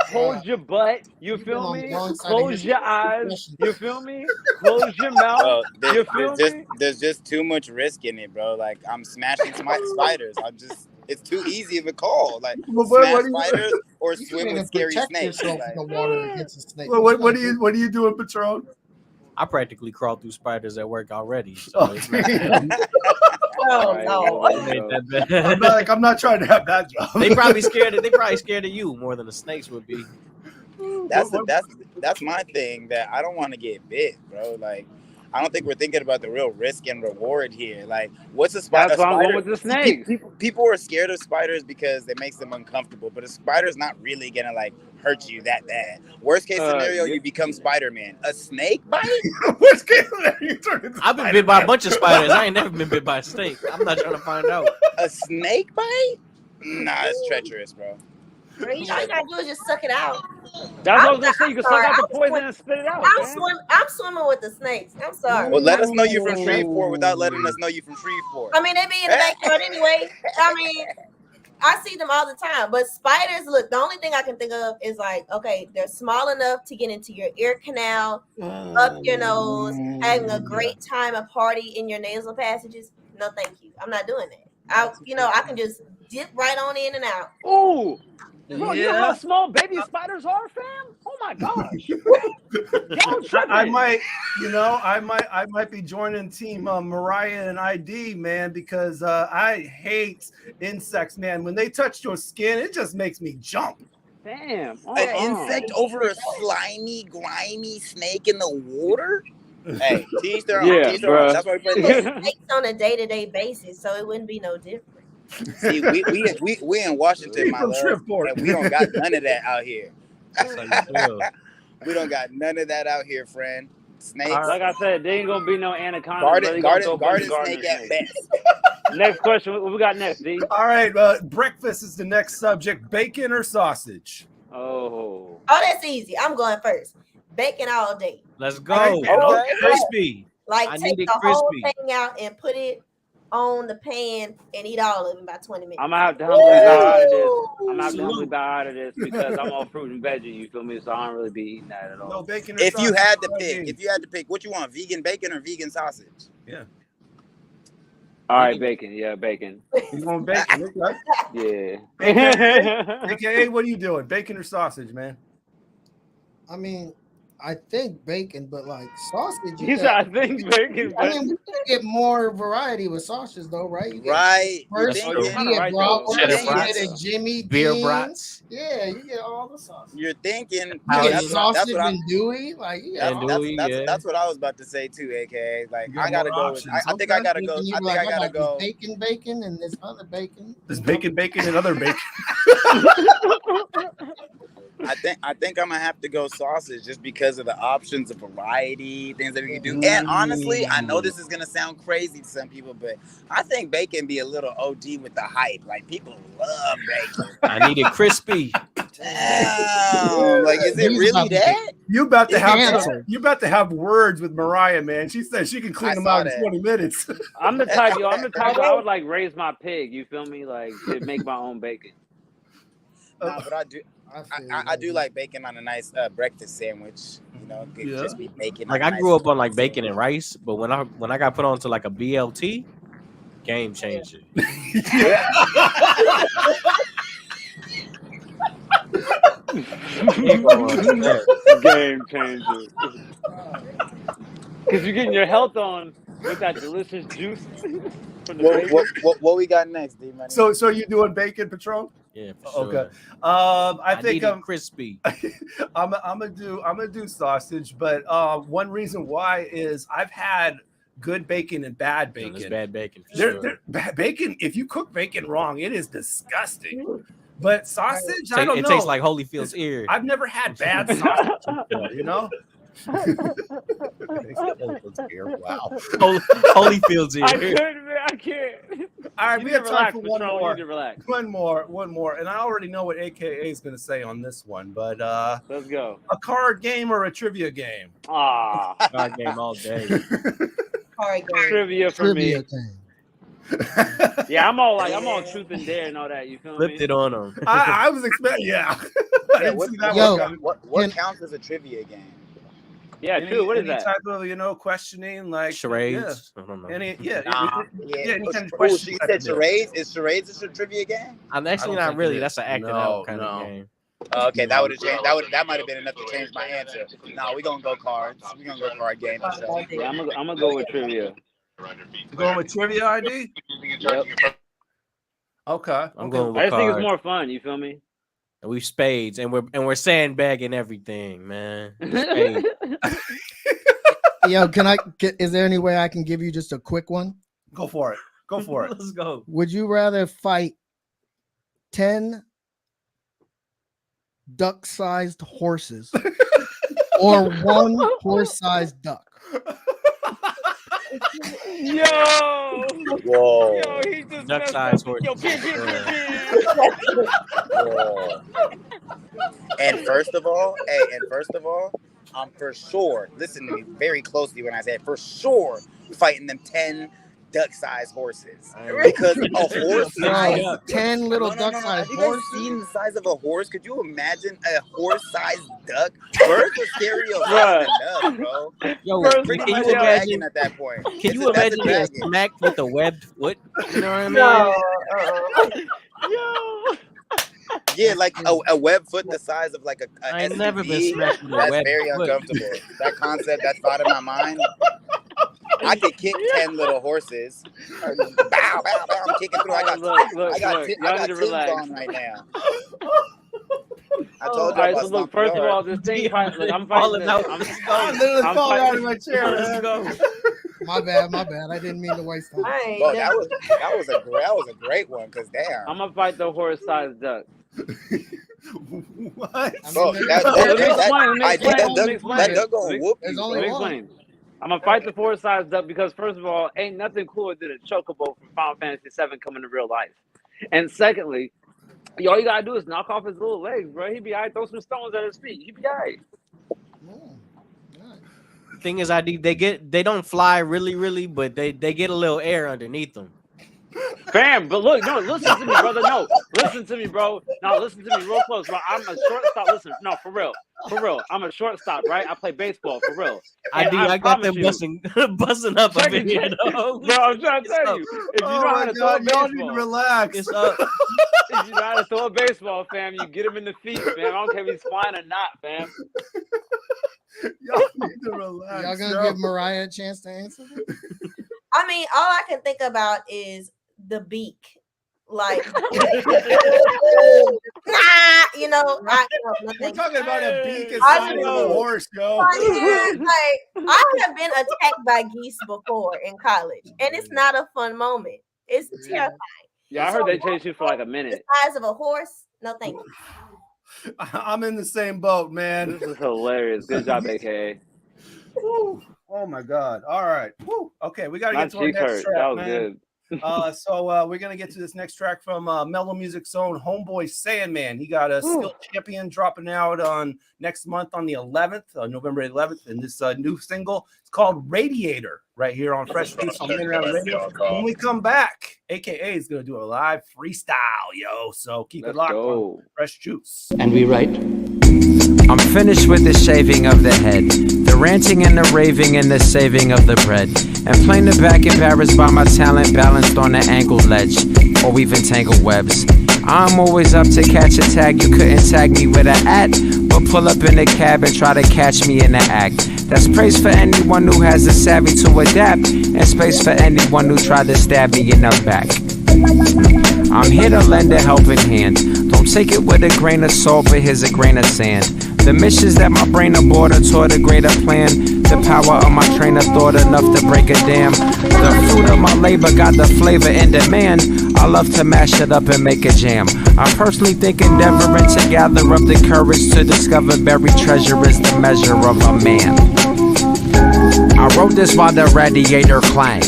hold your butt. You feel on me? the wrong side of Close history. your eyes. You feel me? Close your mouth. Bro, You feel me? there's just too much risk in it, bro. Like I'm smashing spiders. It's too easy of a call. Like Well, smash what do you- spiders or You can't swim even with scary protect snakes. yourself Like, in the water against a snake. Well, what are you doing, Patron? I practically crawl through spiders at work already. So Oh, it's not damn. bad. Oh Right, no. well, It there you ain't go. that bad. I'm not trying to have that job. They probably scared of you more than the snakes would be. that's my thing, that I don't want to get bit, bro. Like I don't think we're thinking about the real risk and reward here. Like, what's a spider? That's why I'm going with the snakes. People are scared of spiders because it makes them uncomfortable, but a spider's not really gonna like hurt you that bad. Worst case scenario, you become Spider-Man. A snake bite? Worst case scenario, you turn into I've been bit by a bunch of spiders. I ain't never been bit by a snake. I'm not trying to find out. A snake bite? Nah, it's treacherous, bro. All you gotta do is just suck it out. That's what I was gonna say. You can suck out the I'm poison sorry. and spit it out. I'm swimming with the snakes. I'm sorry. Well, let us know you from Shreveport without letting us know you from Shreveport. I mean, they be in the backyard anyway. I mean, I see them all the time. But spiders, look, the only thing I can think of is like, okay, they're small enough to get into your ear canal, up your nose, having a great time, a party in your nasal passages. No, thank you. I'm not doing that. I can just dip right on in and out. Ooh. Bro, you know Yeah. how small baby spiders are, fam? Oh my gosh. I might be joining team Mariah and ID, man, because I hate insects, man. When they touch your skin, it just makes me jump. Damn. An insect over a slimy, grimy snake in the water? Hey, teach their own. Yeah, Teach their own. bruh. That's why we play We this. get snakes on a day-to-day basis, so it wouldn't be no different. See, we in Washington, my From love, Shreveport. and we don't got none of that out here. That's how you feel. We don't got none of that out here, friend. Snakes. Like I said, there ain't gonna be no anaconda. Garden snake at best. Next question. What we got next, D? All right, breakfast is the next subject. Bacon or sausage? Oh, that's easy. I'm going first. Bacon all day. Let's go. Okay. Crispy. Like I take need it the whole crispy. thing out and put it on the pan and eat all of it in about 20 minutes. I'm gonna have to humbly bow out of this. I'm gonna have to humbly bow out of this because I'm all fruit and veggie. You feel me? So I don't really be eating that at all. No bacon or If you sausage? had to pick, what you want, vegan bacon or vegan sausage? Yeah. All right, bacon. Yeah, bacon. You want bacon? Okay. Yeah. AKA, what are you doing? Bacon or sausage, man? I mean, I think bacon, but like sausage. He said, I think bacon. I mean, we get more variety with sausages, though, right? You get Right. First, You're you thinking, get bratwurst, Cheddar you brats, get a Jimmy beer Dean's. brats. Yeah, you get all the sausages. you're thinking. You How get is it? sausage and Dewey, like you got And all- Dewey, yeah. That's what I was about to say too, AKA. Like You got I gotta more go. options. I think I gotta You go. can- I you think like, I gotta got go. this bacon, and this other bacon. There's bacon and other bacon. I think I'm gonna have to go sausage just because of the options of variety, things that we can do. And honestly, I know this is gonna sound crazy to some people, but I think bacon be a little OD with the hype. Like people love bacon. I need it crispy. Damn, like is it He's really about to that? You about to It's have the some, answer. you about to have words with Mariah, man. She said she can clean I them saw out in that. 20 minutes. I'm the type, I would like raise my pig. You feel me? Like to make my own bacon. Nah, but I do. I do like bacon on a nice breakfast sandwich. You know, good Yeah. crispy bacon. Like on a I grew nice up on like bacon and rice, but when I got put onto like a BLT, game changer. Game changer. Because you're getting your health on with that delicious juice from the bacon. What we got next, D Money? So you doing bacon, Patron? Yeah, for sure. Okay. I think need it I'm crispy. I'm gonna do sausage, but one reason why is I've had good bacon and bad There's bacon. bad bacon for There- sure. there- bad bacon. If you cook bacon wrong, it is disgusting. But sausage, I don't It know. tastes like Holyfield's ear. I've never had bad sausage before, you know. Wow. Holyfield's ear. I couldn't, man. I can't. All right, You we need have to time relax, for one Patron. You more. need to relax. One more, and I already know what AKA is going to say on this one, but Let's go. a card game or a trivia game? Ah, Card game all day. Card game. trivia for me. Trivia game. Yeah, I'm all truth and dare and all that. You feel Flipped me? it on them. I was expecting, yeah. What counts as a trivia game? Yeah, true. What is any that? type of questioning, like charades? Yeah. I don't know. Any, Yeah. any kind of Oh, question. you said charades? Is charades a trivia game? I'm actually not really. That's an acting out kind of game. Okay, that would have changed. That might have been enough to change my answer. No, we gonna go cards. We gonna go card game. Yeah, I'm gonna go with trivia. You going with trivia ID? Yep. Okay. I'm going with I just think it's cards. more fun. You feel me? And we spades, and we're sandbagging everything, man. Spades. Yo, is there any way I can give you just a quick one? Go for it. Go for it. Let's go. Would you rather fight 10 duck-sized horses or one horse-sized duck? Yo! Whoa! Yo, he just Duck-sized horse. Yo, Whoa. And first of all, I'm for sure. Listen to me very closely when I say for sure fighting them 10 duck-sized horses because a horse. 10 little duck-sized Have you guys horses. seen the size of a horse? Could you imagine a horse-sized duck? Birds are scarier than bro. Yo, Pretty can much you a dragon imagine at that point? Can you That's a imagine being dragon. smacked with a webbed foot? You know what I mean? No. Yeah, like a web foot the size of like a I ain't SUV. never been smacked with a That's webbed very foot. uncomfortable. That concept, that thought in my mind. I could kick 10 little horses. Bow, bow, bow. I'm kicking through. I got Y'all need to Tim's relax. on right now. I told All you right, about so look, first of all, this thing fight, look, I'm Falling fighting out. this. I literally I'm fall out fighting- of my chair. Let's go. My bad. I didn't mean to waste time. Bro, that was a great one. Cause damn, I'm gonna fight the horse-sized duck. What? bro, that duck gonna whoop There's you. only Let me one. explain. I'm gonna fight the horse-sized duck because first of all, ain't nothing cooler than a chocobo from Final Fantasy VII coming to real life. And secondly, all you gotta do is knock off his little legs, bro. He be alright. Throw some stones at his feet. He be alright. Thing is, they don't fly really, but they get a little air underneath them. Fam, but look, no, listen to me, brother. No, listen to me, bro. No, listen to me real close, bro. I'm a shortstop. Listen, no, for real. I'm a shortstop, right? I play baseball, for real. And I got them promise you- busting up Check up in it, here, check it. dog. Bro, I'm trying to tell you. If you know how to throw a y'all need to baseball, relax. It's up. if you know how to throw a baseball, fam, you get him in the feet, fam. I don't care if he's flying or not, fam. Y'all need to relax. Y'all gonna give Mariah a chance to answer this? I mean, all I can think about is the beak. Like, you know, We're talking about a beak I inside of a know. horse, yo. Like, I have been attacked by geese before in college, and it's not a fun moment. It's terrifying. Yeah, I heard they chased you for like a minute. The size of a horse? No, thank you. I'm in the same boat, man. This is hilarious. Good job, AKA. Woo. Oh my god. All right. Woo. Okay, we gotta My get to our cheek next hurt. track, That was man. good. So we're gonna get to this next track from Mellow Music's own homeboy Sandman. He got a Skill Champion dropping out on next month on the 11th, November 11th, and this new single it's called Radiator right here on Fresh Juice on Rainier Avenue Radio. When we come back, AKA is gonna do a live freestyle, yo. So keep it locked on Fresh Juice. And we write. I'm finished with the shaving of the head, the ranting and the raving and the saving of the bread, and plain the back embarrassed by my talent balanced on the angled ledge, or even tangled webs. I'm always up to catch a tag, you couldn't tag me with an at, but pull up in a cab and try to catch me in the act. That's praise for anyone who has the savvy to adapt, and space for anyone who tried to stab me in the back. I'm here to lend a helping hand. Don't take it with a grain of salt, but here's a grain of sand. The missions that my brain aborted toward a greater plan. The power of my train of thought enough to break a dam. The fruit of my labor got the flavor in demand. I love to mash it up and make a jam. I personally think endeavoring to gather up the courage to discover buried treasure is the measure of a man. I wrote this while the radiator clang.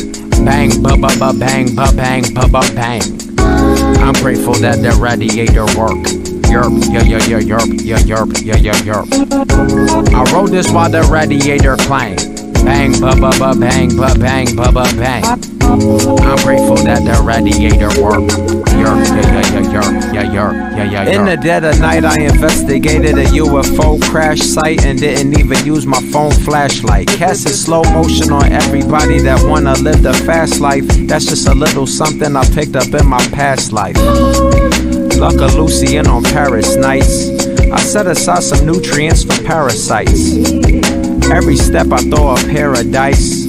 Bang, ba-ba-ba, bang, ba-bang, ba-ba-bang. I'm grateful that the radiator work. Yerp, yerp, yerp, yerp, yerp, yerp. I wrote this while the radiator clang. Bang, ba-ba-ba, bang, ba-bang, ba-ba-bang. I'm grateful that the radiator worked. In the dead of night, I investigated a UFO crash site and didn't even use my phone flashlight. Casting slow motion on everybody that wanna live the fast life. That's just a little something I picked up in my past life. Luck of Lucian on Paris nights. I set aside some nutrients for parasites. Every step I throw a paradise.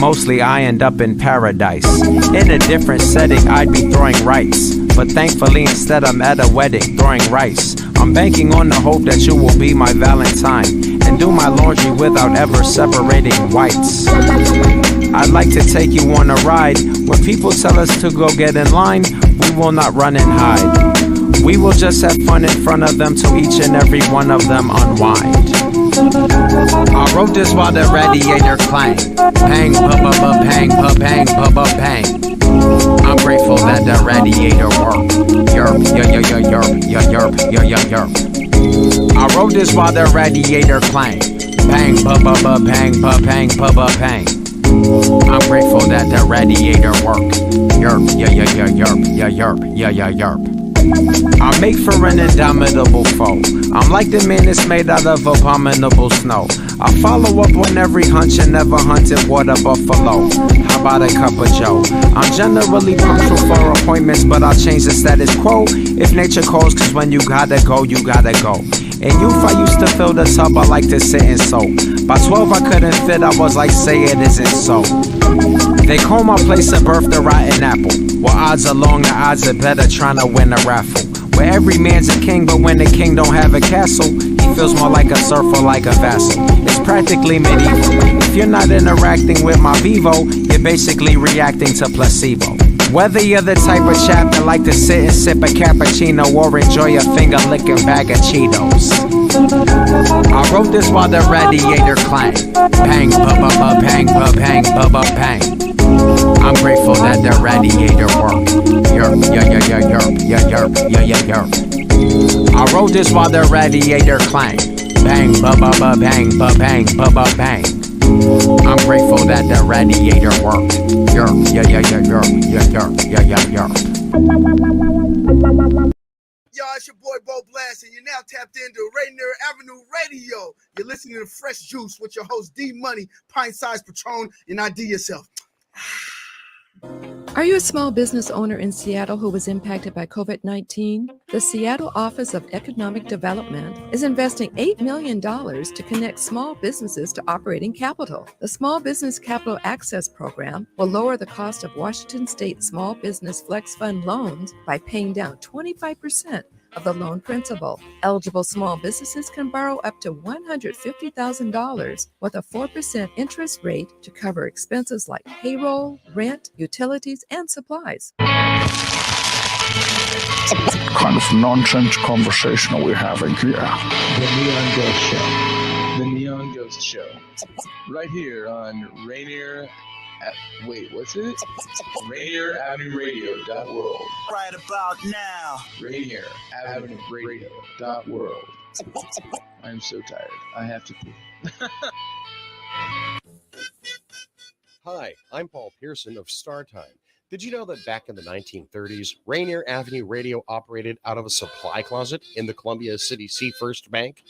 Mostly I end up in paradise. In a different setting, I'd be throwing rice. But thankfully instead I'm at a wedding throwing rice. I'm banking on the hope that you will be my Valentine and do my laundry without ever separating whites. I'd like to take you on a ride. When people tell us to go get in line, we will not run and hide. We will just have fun in front of them till each and every one of them unwind. I wrote this while the radiator clanged. Bang, bang, bang, bang. I'm grateful that the radiator worked. Yerp, yerp. I wrote this while the radiator clanged. Bang, bang, bang, bang. I'm grateful that the radiator worked. Yerp, yerp. I make for an indomitable foe. I'm like the man that's made out of abominable snow. I follow up on every hunch and never hunted water buffalo. How about a cup of joe? I'm generally punctual for appointments, but I'll change the status quo if nature calls, cause when you gotta go, you gotta go. In youth, I used to fill the tub, I like to sit and soak. By 12, I couldn't fit, I was like, say it isn't so. They call my place a birth the rotten apple. Well, odds are long, the odds are better trying to win a raffle. Where every man's a king, but when the king don't have a castle, he feels more like a serf or like a vassal. It's practically medieval. If you're not interacting with my Vivo, you're basically reacting to placebo. Whether you're the type of chap that like to sit and sip a cappuccino or enjoy a finger-licking bag of Cheetos. I wrote this while the radiator clanged. Bang, bang, bang, bang. I'm grateful that the radiator worked. Yerp. I wrote this while the radiator clanged. Bang, bang, bang. I'm grateful that the radiator worked. Yerp. Y'all, it's your boy Bo Blast, and you're now tapped into Rainier Avenue Radio. You're listening to Fresh Juice with your host D Money, Pint Size Patron, and ID Yourself. Are you a small business owner in Seattle who was impacted by COVID-19? The Seattle Office of Economic Development is investing $8 million to connect small businesses to operating capital. The Small Business Capital Access Program will lower the cost of Washington State Small Business Flex Fund loans by paying down 25% of the loan principal. Eligible small businesses can borrow up to $150,000 with a 4% interest rate to cover expenses like payroll, rent, utilities, and supplies. Kind of nonsense conversation are we having here? The Neon Ghost Show. The Neon Ghost Show. Right here on Rainier... what's it? Rainier Avenue Radio.world. Right about now. Rainier Avenue Radio.world. I'm so tired. I have to pee. Hi, I'm Paul Pearson of StarTime. Did you know that back in the 1930s, Rainier Avenue Radio operated out of a supply closet in the Columbia City Sea First Bank?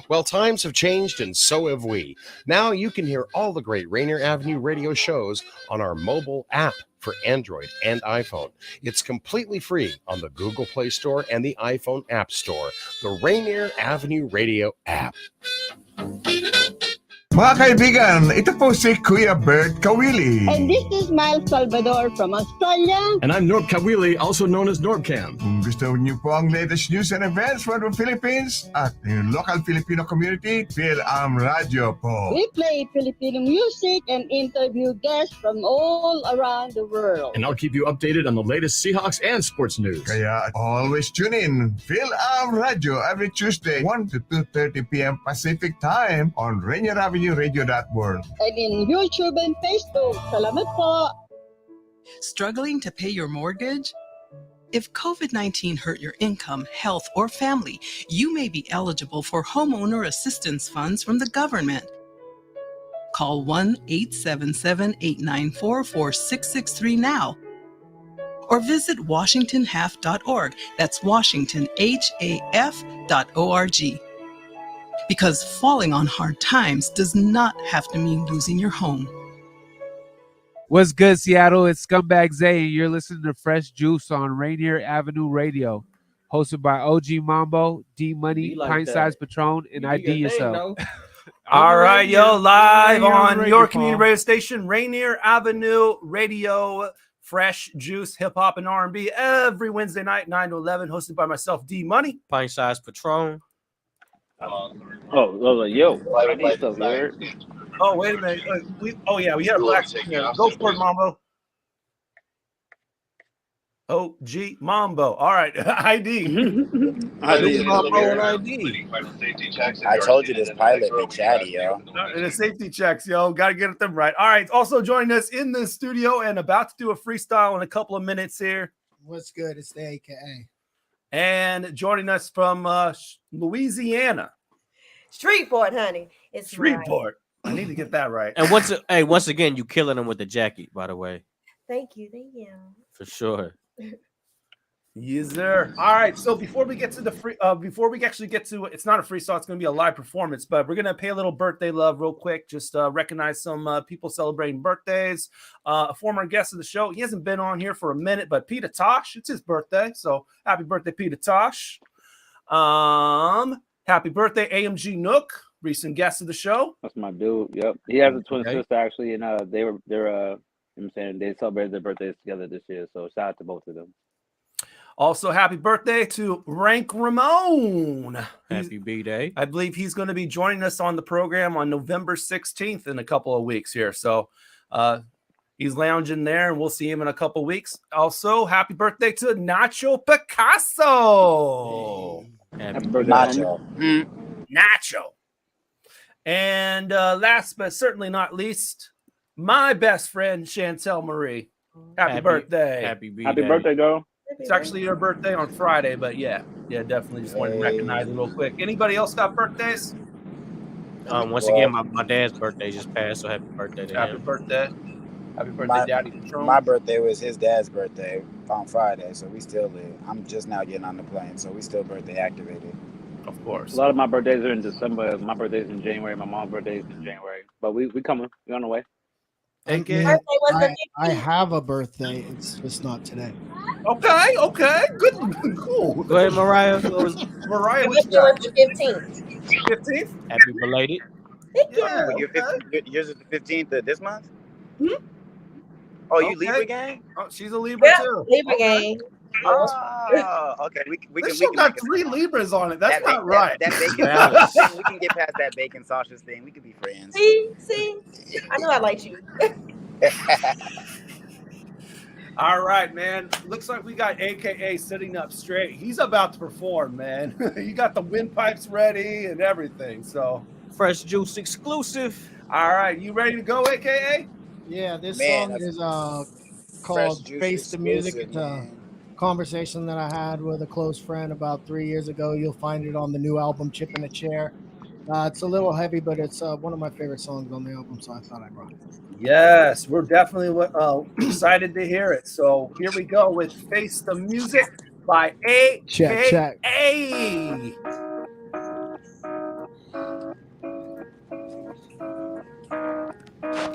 Well, times have changed and so have we. Now you can hear all the great Rainier Avenue Radio shows on our mobile app for Android and iPhone. It's completely free on the Google Play Store and the iPhone App Store. The Rainier Avenue Radio app. Mga kaibigan, ito po si Kuya Bert Kawili. And this is Miles Salvador from Australia. And I'm Norb Kawili, also known as Norbcam. Kung gusto niyo po ang latest news and events from the Philippines at yung local Filipino community, Phil-Am Radio po. We play Filipino music and interview guests from all around the world. And I'll keep you updated on the latest Seahawks and sports news. Kaya always tune in, Phil-Am Radio every Tuesday, 1 to 2:30 p.m. Pacific Time on Rainier Avenue Radio.world. And in YouTube and Facebook. Salamat po. Struggling to pay your mortgage? If COVID-19 hurt your income, health, or family, you may be eligible for homeowner assistance funds from the government. Call 1-877-894-4663 now. Or visit WashingtonHalf.org. That's WashingtonHAF.org. Because falling on hard times does not have to mean losing your home. What's good, Seattle? It's Scumbag Zay, and you're listening to Fresh Juice on Rainier Avenue Radio, hosted by OG Mambo, D Money, like Pint that. Size Patron, and You ID do your thing, Yourself. though. All right, yo, live on radio, your Paul. community radio station, Rainier Avenue Radio, Fresh Juice, Hip Hop and R&B, every Wednesday night, 9 to 11, hosted by myself, D Money. Pint Size Patron. Yo, I need stuff here. Oh, wait a minute. We had a black. Go for it, Mambo. OG Mambo. All right, ID. Mambo and ID. I told you this pilot be chatty, yo. And the safety checks, yo. Got to get them right. All right. Also joining us in the studio and about to do a freestyle in a couple of minutes here. What's good? It's the AKA. And joining us from Louisiana. Shreveport, honey. It's Shreveport. I need to get that right. And once again, you killing them with the jacket, by the way. Thank you. For sure. Yes, sir. All right. So before we get to the before we actually get to it's not a freestyle, it's going to be a live performance, but we're going to pay a little birthday love real quick. Just recognize some people celebrating birthdays. A former guest of the show. He hasn't been on here for a minute, but Peter Tosh, it's his birthday. So happy birthday, Peter Tosh. Happy birthday, AMG Nook, recent guest of the show. That's my dude. Yep. He has a twin sister actually, and they're I'm saying they celebrated their birthdays together this year. So shout out to both of them. Also, happy birthday to Rank Ramon. Happy B-Day. I believe he's going to be joining us on the program on November 16th in a couple of weeks here. So he's lounging there, and we'll see him in a couple of weeks. Also, happy birthday to Nacho Picasso. Happy birthday, Nacho. Nacho. And last but certainly not least, my best friend, Chantel Marie. Happy birthday. Happy B-Day. Happy birthday, girl. It's actually your birthday on Friday, but yeah, definitely just wanted to recognize it real quick. Anybody else got birthdays? Once again, my dad's birthday just passed, so happy birthday to Happy him. birthday. Happy birthday, Daddy Patron. My birthday was his dad's birthday on Friday, so we still live. I'm just now getting on the plane, so we still birthday activated. Of course. A lot of my birthdays are in December. My birthday's in January. My mom's birthday's in January. But we coming. We on the way. Thank you. Yeah, I have a birthday. It's just not today. Okay. Good. Cool. Go ahead, Mariah. Mariah, Which was the 15th. 15th? Happy belated. Yeah. Yours is the 15th of this month? Hmm? Oh, you Libra gang? Oh, she's a Libra too. Libra gang. Oh, okay. We This can show got 3 Libras on it. That's not right. That bacon sausage thing, we can get past that bacon sausage thing. We could be friends. See? I knew I liked you. All right, man. Looks like we got AKA sitting up straight. He's about to perform, man. You got the windpipes ready and everything. So Fresh Juice exclusive. All right, you ready to go, AKA? Yeah, this Man, song is Fresh called Juice Face the Music. exclusive, It's a conversation that I had with a close friend about 3 years ago. You'll find it on the new album, Chip in a Chair. It's a little heavy, but it's one of my favorite songs on the album, so I thought I'd rock it. Yes, we're definitely excited to hear it. So here we go with Face the Music by AKA. Check.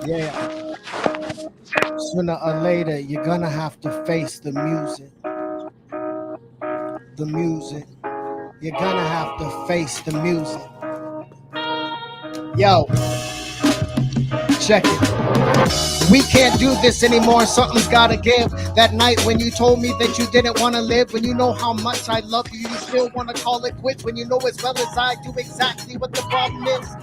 Yeah. Sooner or later, you're gonna have to face the music. The music. You're gonna have to face the music. Yo, check it. We can't do this anymore, something's gotta give. That night when you told me that you didn't want to live, when you know how much I love you, you still want to call it quits, when you know as well as I do exactly what the problem is.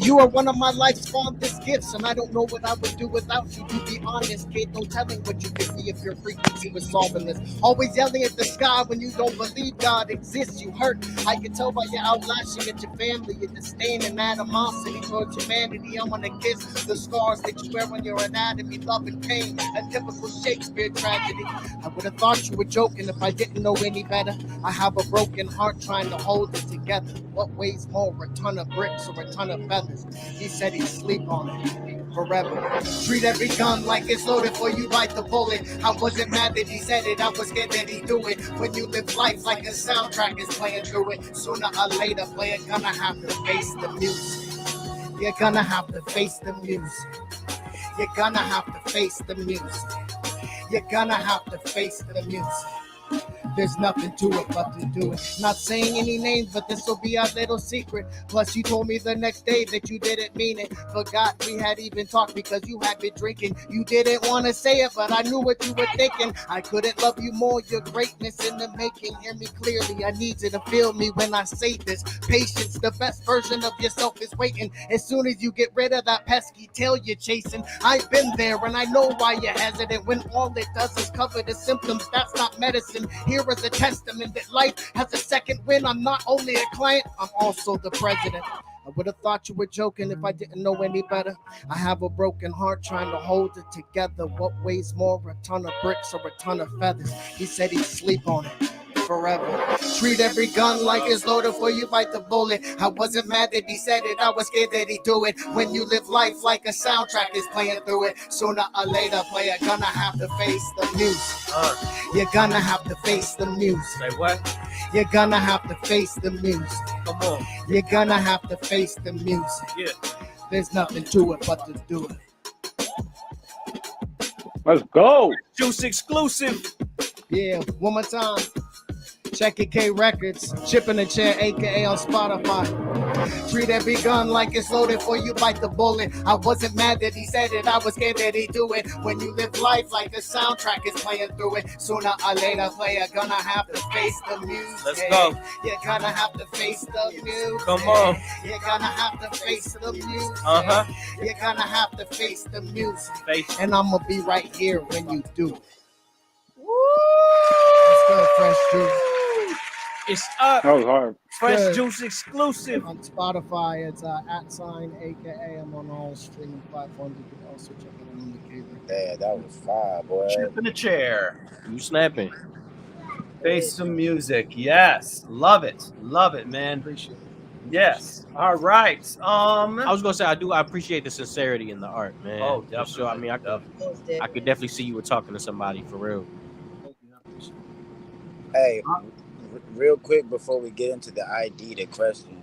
You are one of my life's fondest gifts, and I don't know what I would do without you, to be honest, kid. No telling what you could be if your frequency was solving this. Always yelling at the sky when you don't believe God exists. You hurt, I can tell by your outlashing at your family, your disdain and animosity towards humanity. I want to kiss the scars that you wear on your anatomy, love and pain, a typical Shakespeare tragedy. I would have thought you were joking if I didn't know any better. I have a broken heart trying to hold it together. What weighs more, a ton of bricks or a ton of feathers? feathers. He said he'd sleep on it forever. Treat every gun like it's loaded before you bite the bullet. I wasn't mad that he said it, I was scared that he'd do it. When you live life like a soundtrack is playing through it, sooner or later, player gonna have to face the music. You're gonna have to face the music. You're gonna have to face the music. You're gonna have to face the music. There's nothing to it but to do it. Not saying any names, but this will be our little secret. Plus, you told me the next day that you didn't mean it. Forgot we had even talked because you had been drinking. You didn't want to say it, but I knew what you were thinking. I couldn't love you more, your greatness in the making. Hear me clearly, I need you to feel me when I say this. Patience, the best version of yourself is waiting. As soon as you get rid of that pesky tail you're chasing. I've been there and I know why you're hesitant. When all it does is cover the symptoms, that's not medicine. Here is a testament that life has a second win. I'm not only a client, I'm also the president. I would have thought you were joking if I didn't know any better. I have a broken heart trying to hold it together. What weighs more, a ton of bricks or a ton of feathers? He said he'd sleep on it forever. Treat every gun like it's loaded before you bite the bullet. I wasn't mad that he said it, I was scared that he'd do it. When you live life like a soundtrack is playing through it, sooner or later, player gonna have to face the music. You're gonna have to face the music. Say what? You're gonna have to face the music. Come on. You're gonna have to face the music. Yeah. There's nothing to it but to do it. Let's go. Juice exclusive. Yeah, one more time. Check it, K Records. Chip in the chair, AKA on Spotify. Treat every gun like it's loaded before you bite the bullet. I wasn't mad that he said it, I was scared that he'd do it. When you live life like the soundtrack is playing through it, sooner or later, player gonna have to face the music. Let's go. You're gonna have to face the music. Come on. You're gonna have to face the music. You're gonna have to face the music. And I'm gonna be right here when you do it. Let's go, Fresh Juice. It's up. That was hard. Fresh Good. Juice exclusive. On Spotify, it's @AKA. I'm on all streaming platforms. You can also check it out on the cable. Yeah, that was fire, boy. Chip in the chair. You snapping. Face some music. Yes. Love it, man. Appreciate it. Yes. All right. I was gonna say I appreciate the sincerity in the art, man. Oh, For definitely. sure. I mean, I could definitely see you were talking to somebody for real. Hey, real quick before we get into the the question,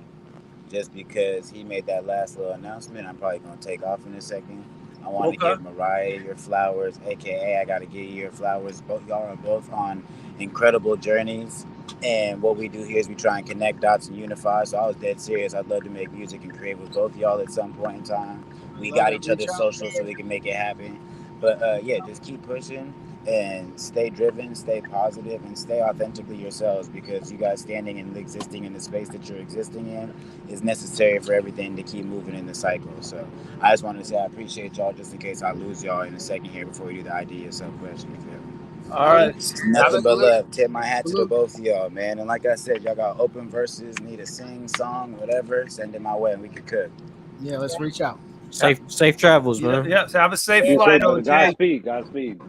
just because he made that last little announcement, I'm probably gonna take off in a second. I want to give Mariah your flowers, AKA I gotta give you your flowers. Both y'all are both on incredible journeys, and what we do here is we try and connect dots and unify. So I was dead serious. I'd love to make music and create with both y'all at some point in time. We got each other's socials so we can make it happen. But yeah, just keep pushing and stay driven, stay positive, and stay authentically yourselves, because you guys standing and existing in the space that you're existing in is necessary for everything to keep moving in the cycle. So I just wanted to say I appreciate y'all, just in case I lose y'all in a second here before we do the ID yourself question. You feel me? All right. Nothing but love. Tip my hat to the both of y'all, man. And like I said, y'all got open verses, need a sing, song, whatever, send it my way and we can cook. Yeah, let's reach out. Safe travels, man. Yeah, so have a safe flight, OJ. Godspeed.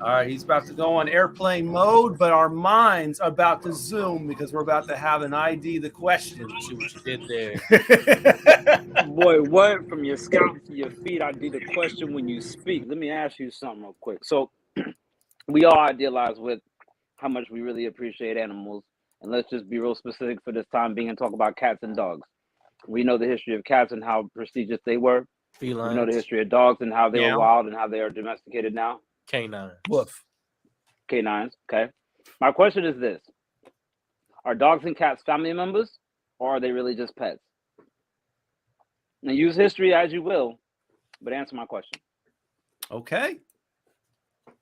All right, he's about to go on airplane mode, but our minds are about to zoom because we're about to have an ID the question. See what you did there. Boy, what from your scalp to your feet, I did a question when you speak. Let me ask you something real quick. So we all idealize with how much we really appreciate animals. And let's just be real specific for this time being and talk about cats and dogs. We know the history of cats and how prestigious they were. Felines. We know the history of dogs and how they were wild and how they are domesticated now. Canines. Woof. Canines, okay. My question is this. Are dogs and cats family members, or are they really just pets? Now use history as you will, but answer my question. Okay.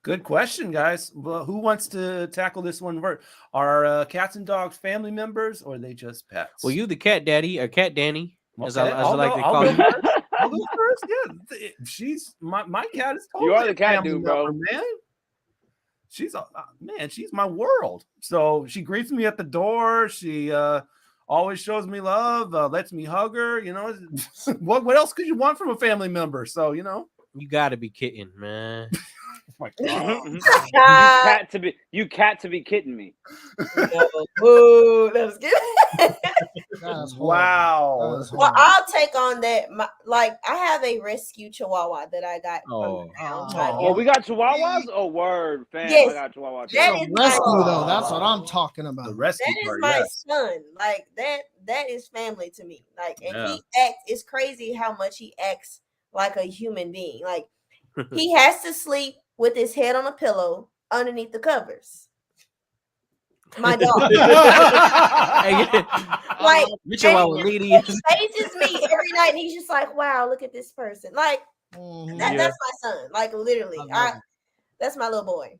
Good question, guys. Well, who wants to tackle this one first? Are cats and dogs family members, or are they just pets? Well, you the cat daddy or cat Danny, as I like to I'll call go you. first. I'll go first. Yeah, she's my cat is totally You are the cat family dude, bro. member, man. She's she's my world. So she greets me at the door. She always shows me love, lets me hug her. You know, what else could you want from a family member? So you know, You gotta be kidding, man. my God. you cat to be kidding me. Ooh, that was good. Wow. Well, I'll take on that. I have a rescue Chihuahua that I got from Oh, we got Chihuahuas? Oh, word, fam. Yes, I got Chihuahua. that too. is Rescue though. That's what I'm talking about. The rescue That is part, my yes. son. Like that is family to me. Like, and Yeah. he acts. It's crazy how much he acts like a human being. Like he has to sleep with his head on a pillow underneath the covers. My dog. Like, Your Chihuahua and lady he is- faces me every night, and he's just like, "Wow, look at this person." Like that's my son. Like literally, that's my little boy.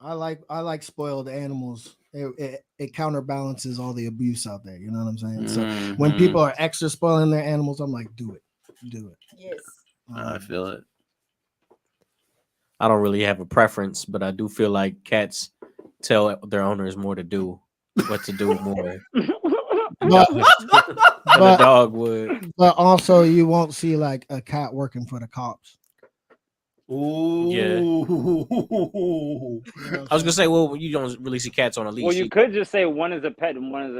I like spoiled animals. It counterbalances all the abuse out there. You know what I'm saying? So when people are extra spoiling their animals, I'm like, do it. Yes. I feel it. I don't really have a preference, but I do feel like cats tell their owners more to do, what to do more. But, than a dog would. But also, you won't see like a cat working for the cops. Ooh. Yeah. I was gonna say, well, you don't really see cats on a leash. Well, you could just say one is a pet and one is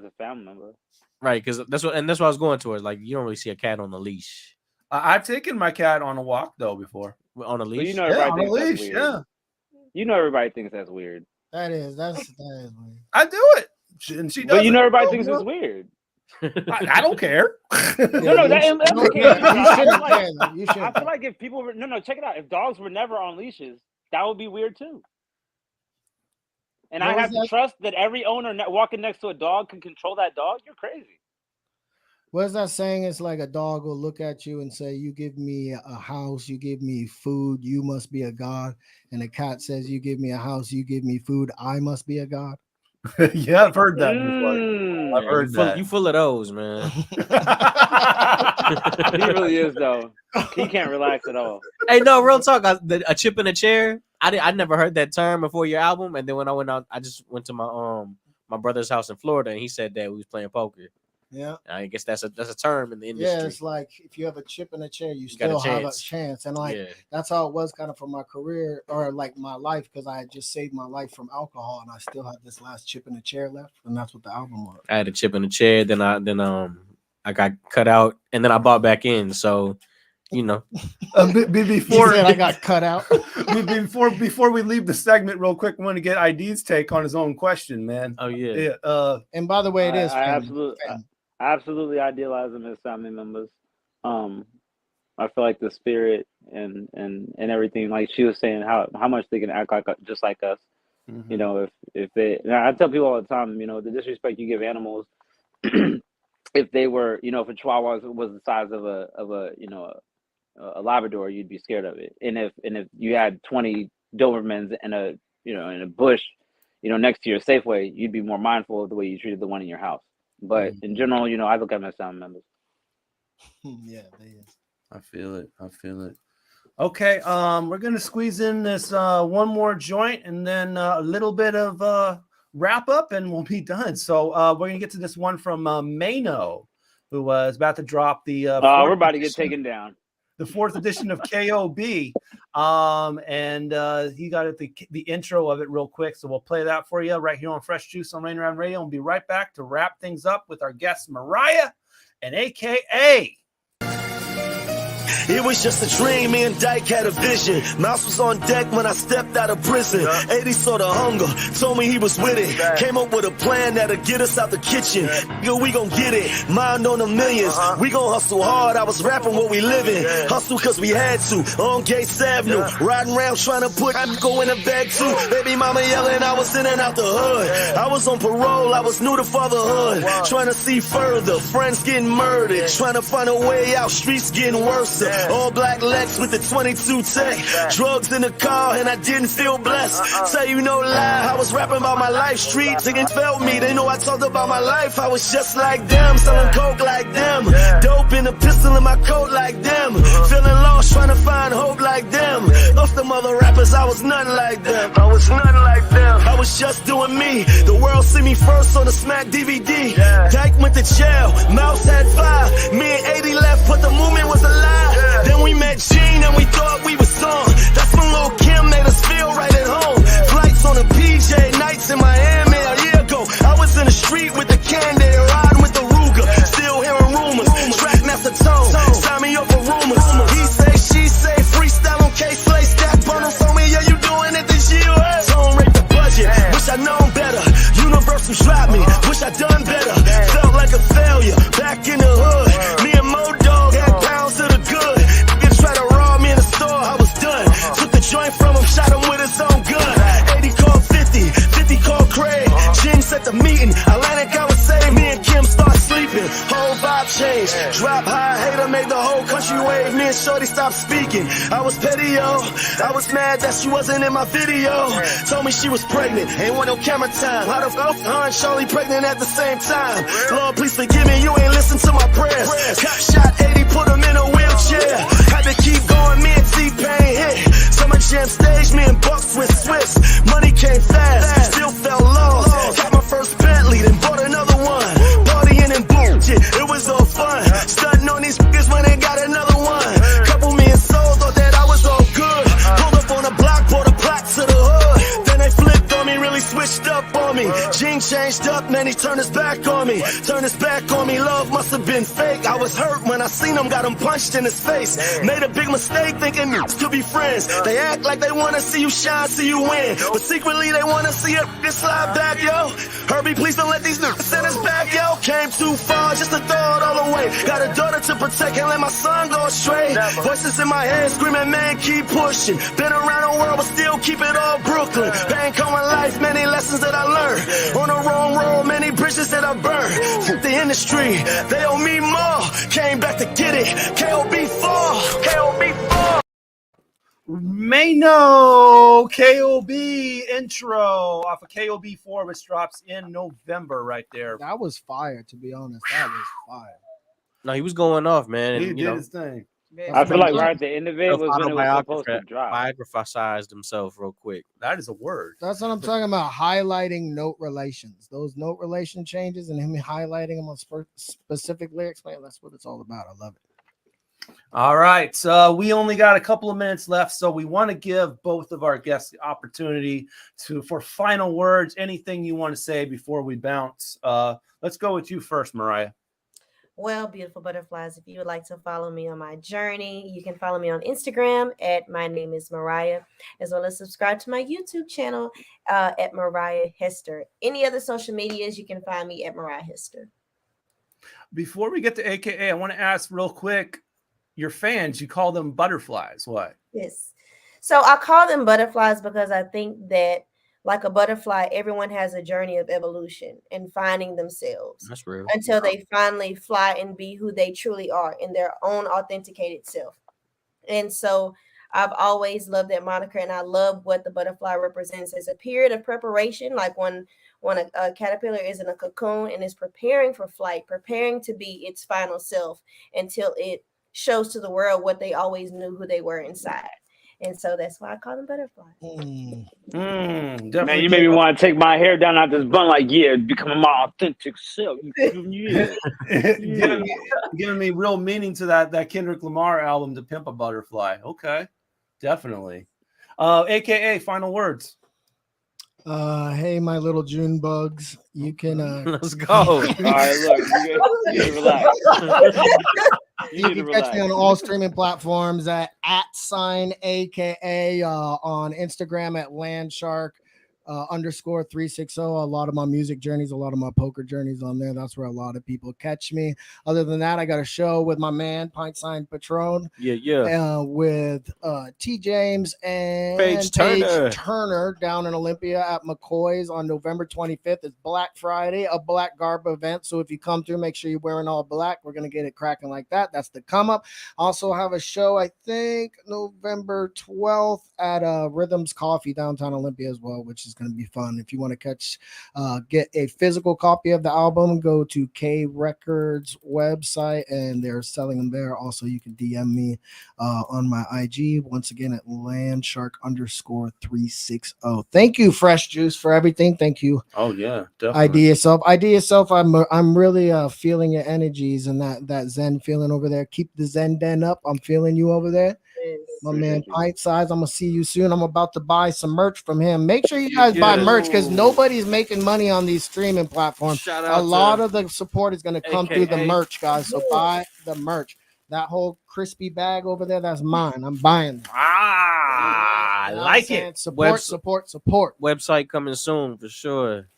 a family member. Right, because that's what I was going towards. Like, you don't really see a cat on a leash. I've taken my cat on a walk though before. On a But leash? you know everybody on a thinks that's leash, weird. yeah. You know everybody thinks that's weird. That is weird. I do it. And she does. But you know it. everybody thinks it's weird. I don't care. No, that's okay. You shouldn't I care, though. You I shouldn't. feel like if people were check it out. If dogs were never on leashes, that would be weird too. And What I was have to that? trust that every owner walking next to a dog can control that dog. You're crazy. What is that saying? It's like a dog will look at you and say, "You give me a house, you give me food, you must be a god." And a cat says, "You give me a house, you give me food, I must be a god." Yeah, I've heard that before. I've heard that. You full of those, man. He really is though. He can't relax at all. Hey, no, real talk. A chip in a chair. I never heard that term before your album, and then when I went out, I just went to my brother's house in Florida, and he said that we was playing poker. Yeah. I guess that's a term in the industry. Yeah, it's like if you have a chip in a chair, you got a still have a chance. chance. And like Yeah. that's how it was kind of for my career or like my life, because I had just saved my life from alcohol and I still had this last chip in the chair left. And that's what the album was. I had a chip in the chair. Then I got cut out, and then I bought back in. So, you know, Before I got cut out. before we leave the segment, real quick, I want to get ID's take on his own question, man. Oh yeah. And by the way, it is I family. absolutely idealize them as family members. I feel like the spirit and everything, like she was saying, how much they can act like just like us. Mm-hmm. You know, if they, and I tell people all the time, you know, the disrespect you give animals. If they were, you know, if a Chihuahua was the size of a Labrador, you'd be scared of it. And if you had 20 Dobermans in a bush, you know, next to your Safeway, you'd be more mindful of the way you treated the one in your house. But in general, you know, I look at them as family members. Yeah, they is. I feel it. Okay, we're gonna squeeze in this one more joint and then a little bit of wrap up, and we'll be done. So we're gonna get to this one from Mano, who was about to drop the. We're about to get taken down. The 4th edition of KOB, and he got the intro of it real quick, so we'll play that for you right here on Fresh Juice on Rainier Avenue Radio. We'll be right back to wrap things up with our guest Mariah and AKA. It was just a dream, me and Dyke had a vision. Mouse was on deck when I stepped out of prison. 80 saw the hunger, told me he was with it. Came up with a plan that'll get us out the kitchen. Nigga, we gon' get it, mind on the millions. We gon' hustle hard, I was rapping what we living. Hustle cause we had to, on Gates Avenue. Riding around trying to put go in a bag too. Baby mama yelling, I was in and out the hood. I was on parole, I was new to fatherhood. Trying to see further, friends getting murdered. Trying to find a way out, streets getting worse. All black Lex with the 22 tech. Drugs in the car and I didn't feel blessed. Tell you no lie, I was rapping about my life. Street niggas felt me, they know I talked about my life. I was just like them, selling coke like them. Dope in a pistol in my coat like them. Feeling lost, trying to find hope like them. Off the mother rappers, I was nothing like them. I was nothing like them. I was just doing me. The world see me first on the Smack DVD. Dyke went to jail, Mouse had 5. Me and 80 left, but the movement was alive. Then we met Gene and we thought we was on. That's when tone. Sign me up for rumors. He say, she say, freestyle on K-Slay, stack bundles on me. Yeah, you doing it this year. Tone rate the budget. Wish I known better. Universal dropped me. Wish I done better. Felt like a failure. Back in the hood. Me and Mo Dog had pounds of the good. Niggas try to rob me in the store. I was done. Took the joint from him. Shot him with his own gun. 80 called 50. 50 called Craig. Jinx at the meeting. Atlantic, I would say. Me and Kim start sleeping. Whole vibe change. Drop high. Hater made the whole country wave. Me and Shorty stopped speaking. I was petty, yo. I was mad that she wasn't in my video. Told me she was pregnant. Ain't want no camera time. How the fuck her and Shorty pregnant at the same time? Lord, please forgive me. You ain't listen to my prayers. Cop shot 80, put him in a wheelchair. Had to keep going. Me and T-Pain hit. Summer Jam stage. Me and Bucks with Swiss. Money came fast. Still felt lost. Got my first Bentley. Then bought another one. Partying and bullshit. It was all fun. Stunting on these niggas when they got another one. Couple million souls thought that I was all good. Pulled up on the block, brought a plaque to the hood. Then they flipped on me, really switched up on me. Gene changed up, man, he turned his back on me. Turned his back on me, love must have been fake. I was hurt when I seen him, got him punched in his face. Made a big mistake thinking could be friends. They act like they wanna see you shine, see you win. But secretly they wanna see it slide back, yo. Herbie, please don't let these niggas send us back, yo. Came too far just to throw it all away. Got a daughter to protect, can't let my son go astray. Voices in my head screaming, man, keep pushing. Been around the world, but still keep it all Brooklyn. Pain come in life, many lessons that I learned. On the wrong road, many bridges that I burned. Fuck the industry, they owe me more. Came back to get it, KOB4, KOB4. Mano KOB intro off of KOB4, which drops in November right there. That was fire, to be honest. That was fire. No, he was going off, man. And, He you did know, his thing. I feel like right at the end of it was when it was supposed to drop. Biographized himself real quick. That is a word. That's what I'm talking about. Highlighting note relations. Those note relation changes and him highlighting them on specific lyrics, man, that's what it's all about. I love it. All right. So we only got a couple of minutes left. So we want to give both of our guests the opportunity for final words, anything you want to say before we bounce. Let's go with you first, Mariah. Well, beautiful butterflies, if you would like to follow me on my journey, you can follow me on Instagram at my name is Mariah, as well as subscribe to my YouTube channel at Mariah Hester. Any other social medias, you can find me at Mariah Hester. Before we get to AKA, I want to ask real quick, your fans, you call them butterflies. Why? Yes. So I call them butterflies because I think that like a butterfly, everyone has a journey of evolution and finding themselves. That's real. Until they finally fly and be who they truly are in their own authenticated self. And so I've always loved that moniker, and I love what the butterfly represents as a period of preparation, like when a caterpillar is in a cocoon and is preparing for flight, preparing to be its final self until it shows to the world what they always knew who they were inside. And so that's why I call them butterflies. Man, you made me want to take my hair down out this bun, like, yeah, becoming my authentic self. Yeah. Giving me real meaning to that Kendrick Lamar album, To Pimp a Butterfly. Okay, definitely. AKA, final words. Hey, my little June bugs. You can let's go. All right, look, you need to relax. You can catch me on all streaming platforms at @AKA on Instagram at Landshark _360. A lot of my music journeys, a lot of my poker journeys on there. That's where a lot of people catch me. Other than that, I got a show with my man Pint Size Patron. With T James and Paige Turner down in Olympia at McCoy's on November 25th. It's Black Friday, a black garb event. So if you come through, make sure you're wearing all black. We're gonna get it cracking like that. That's the come up. Also have a show, I think November 12th at Rhythms Coffee downtown Olympia as well, which is going to be fun. If you want to get a physical copy of the album, go to K Records website and they're selling them there. Also, you can DM me on my IG once again at Landshark _360. Thank you, Fresh Juice, for everything. Thank you. Oh yeah, definitely. IDYourself. I'm really feeling your energies and that Zen feeling over there. Keep the Zen den up. I'm feeling you over there. My man Pint Size, I'm gonna see you soon. I'm about to buy some merch from him. Make sure you guys buy merch because nobody's making money on these streaming platforms. A lot of the support is gonna come through the merch, guys. So buy the merch. That whole crispy bag over there, that's mine. I'm buying that. I like it. Support. Website coming soon for sure.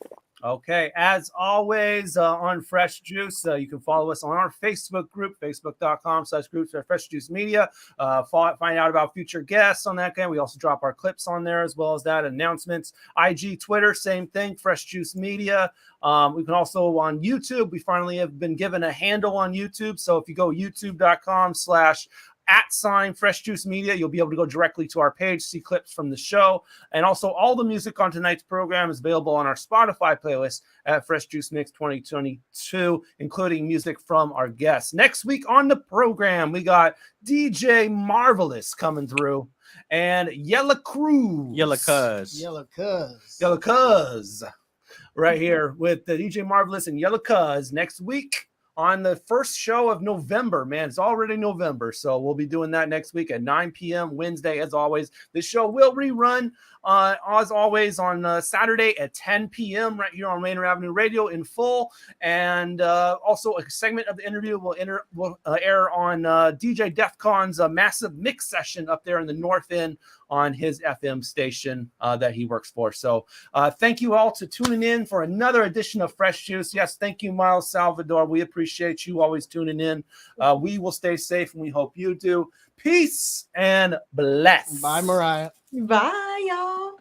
Okay, as always on Fresh Juice, you can follow us on our Facebook group, facebook.com/groups Fresh Juice Media. Find out about future guests on that game. We also drop our clips on there as well as that, announcements. IG, Twitter, same thing, Fresh Juice Media. We can also on YouTube. We finally have been given a handle on YouTube. So if you go youtube.com/@Fresh Juice Media, you'll be able to go directly to our page, see clips from the show. And also all the music on tonight's program is available on our Spotify playlist at Fresh Juice Mix 2022, including music from our guests. Next week on the program, we got DJ Marvelous coming through and Yella Cruz. Yella Cuz. Right here with the DJ Marvelous and Yella Cuz next week. On the first show of November, man. It's already November, so we'll be doing that next week at 9 p.m. Wednesday, as always. This show will rerun, as always, on Saturday at 10 p.m. right here on Rainier Avenue Radio in full. And also a segment of the interview will air on DJ Defcon's massive mix session up there in the North End on his FM station that he works for. So thank you all to tuning in for another edition of Fresh Juice. Yes, thank you, Miles Salvador. We appreciate you always tuning in. We will stay safe, and we hope you do. Peace and bless. Bye, Mariah. Bye, y'all.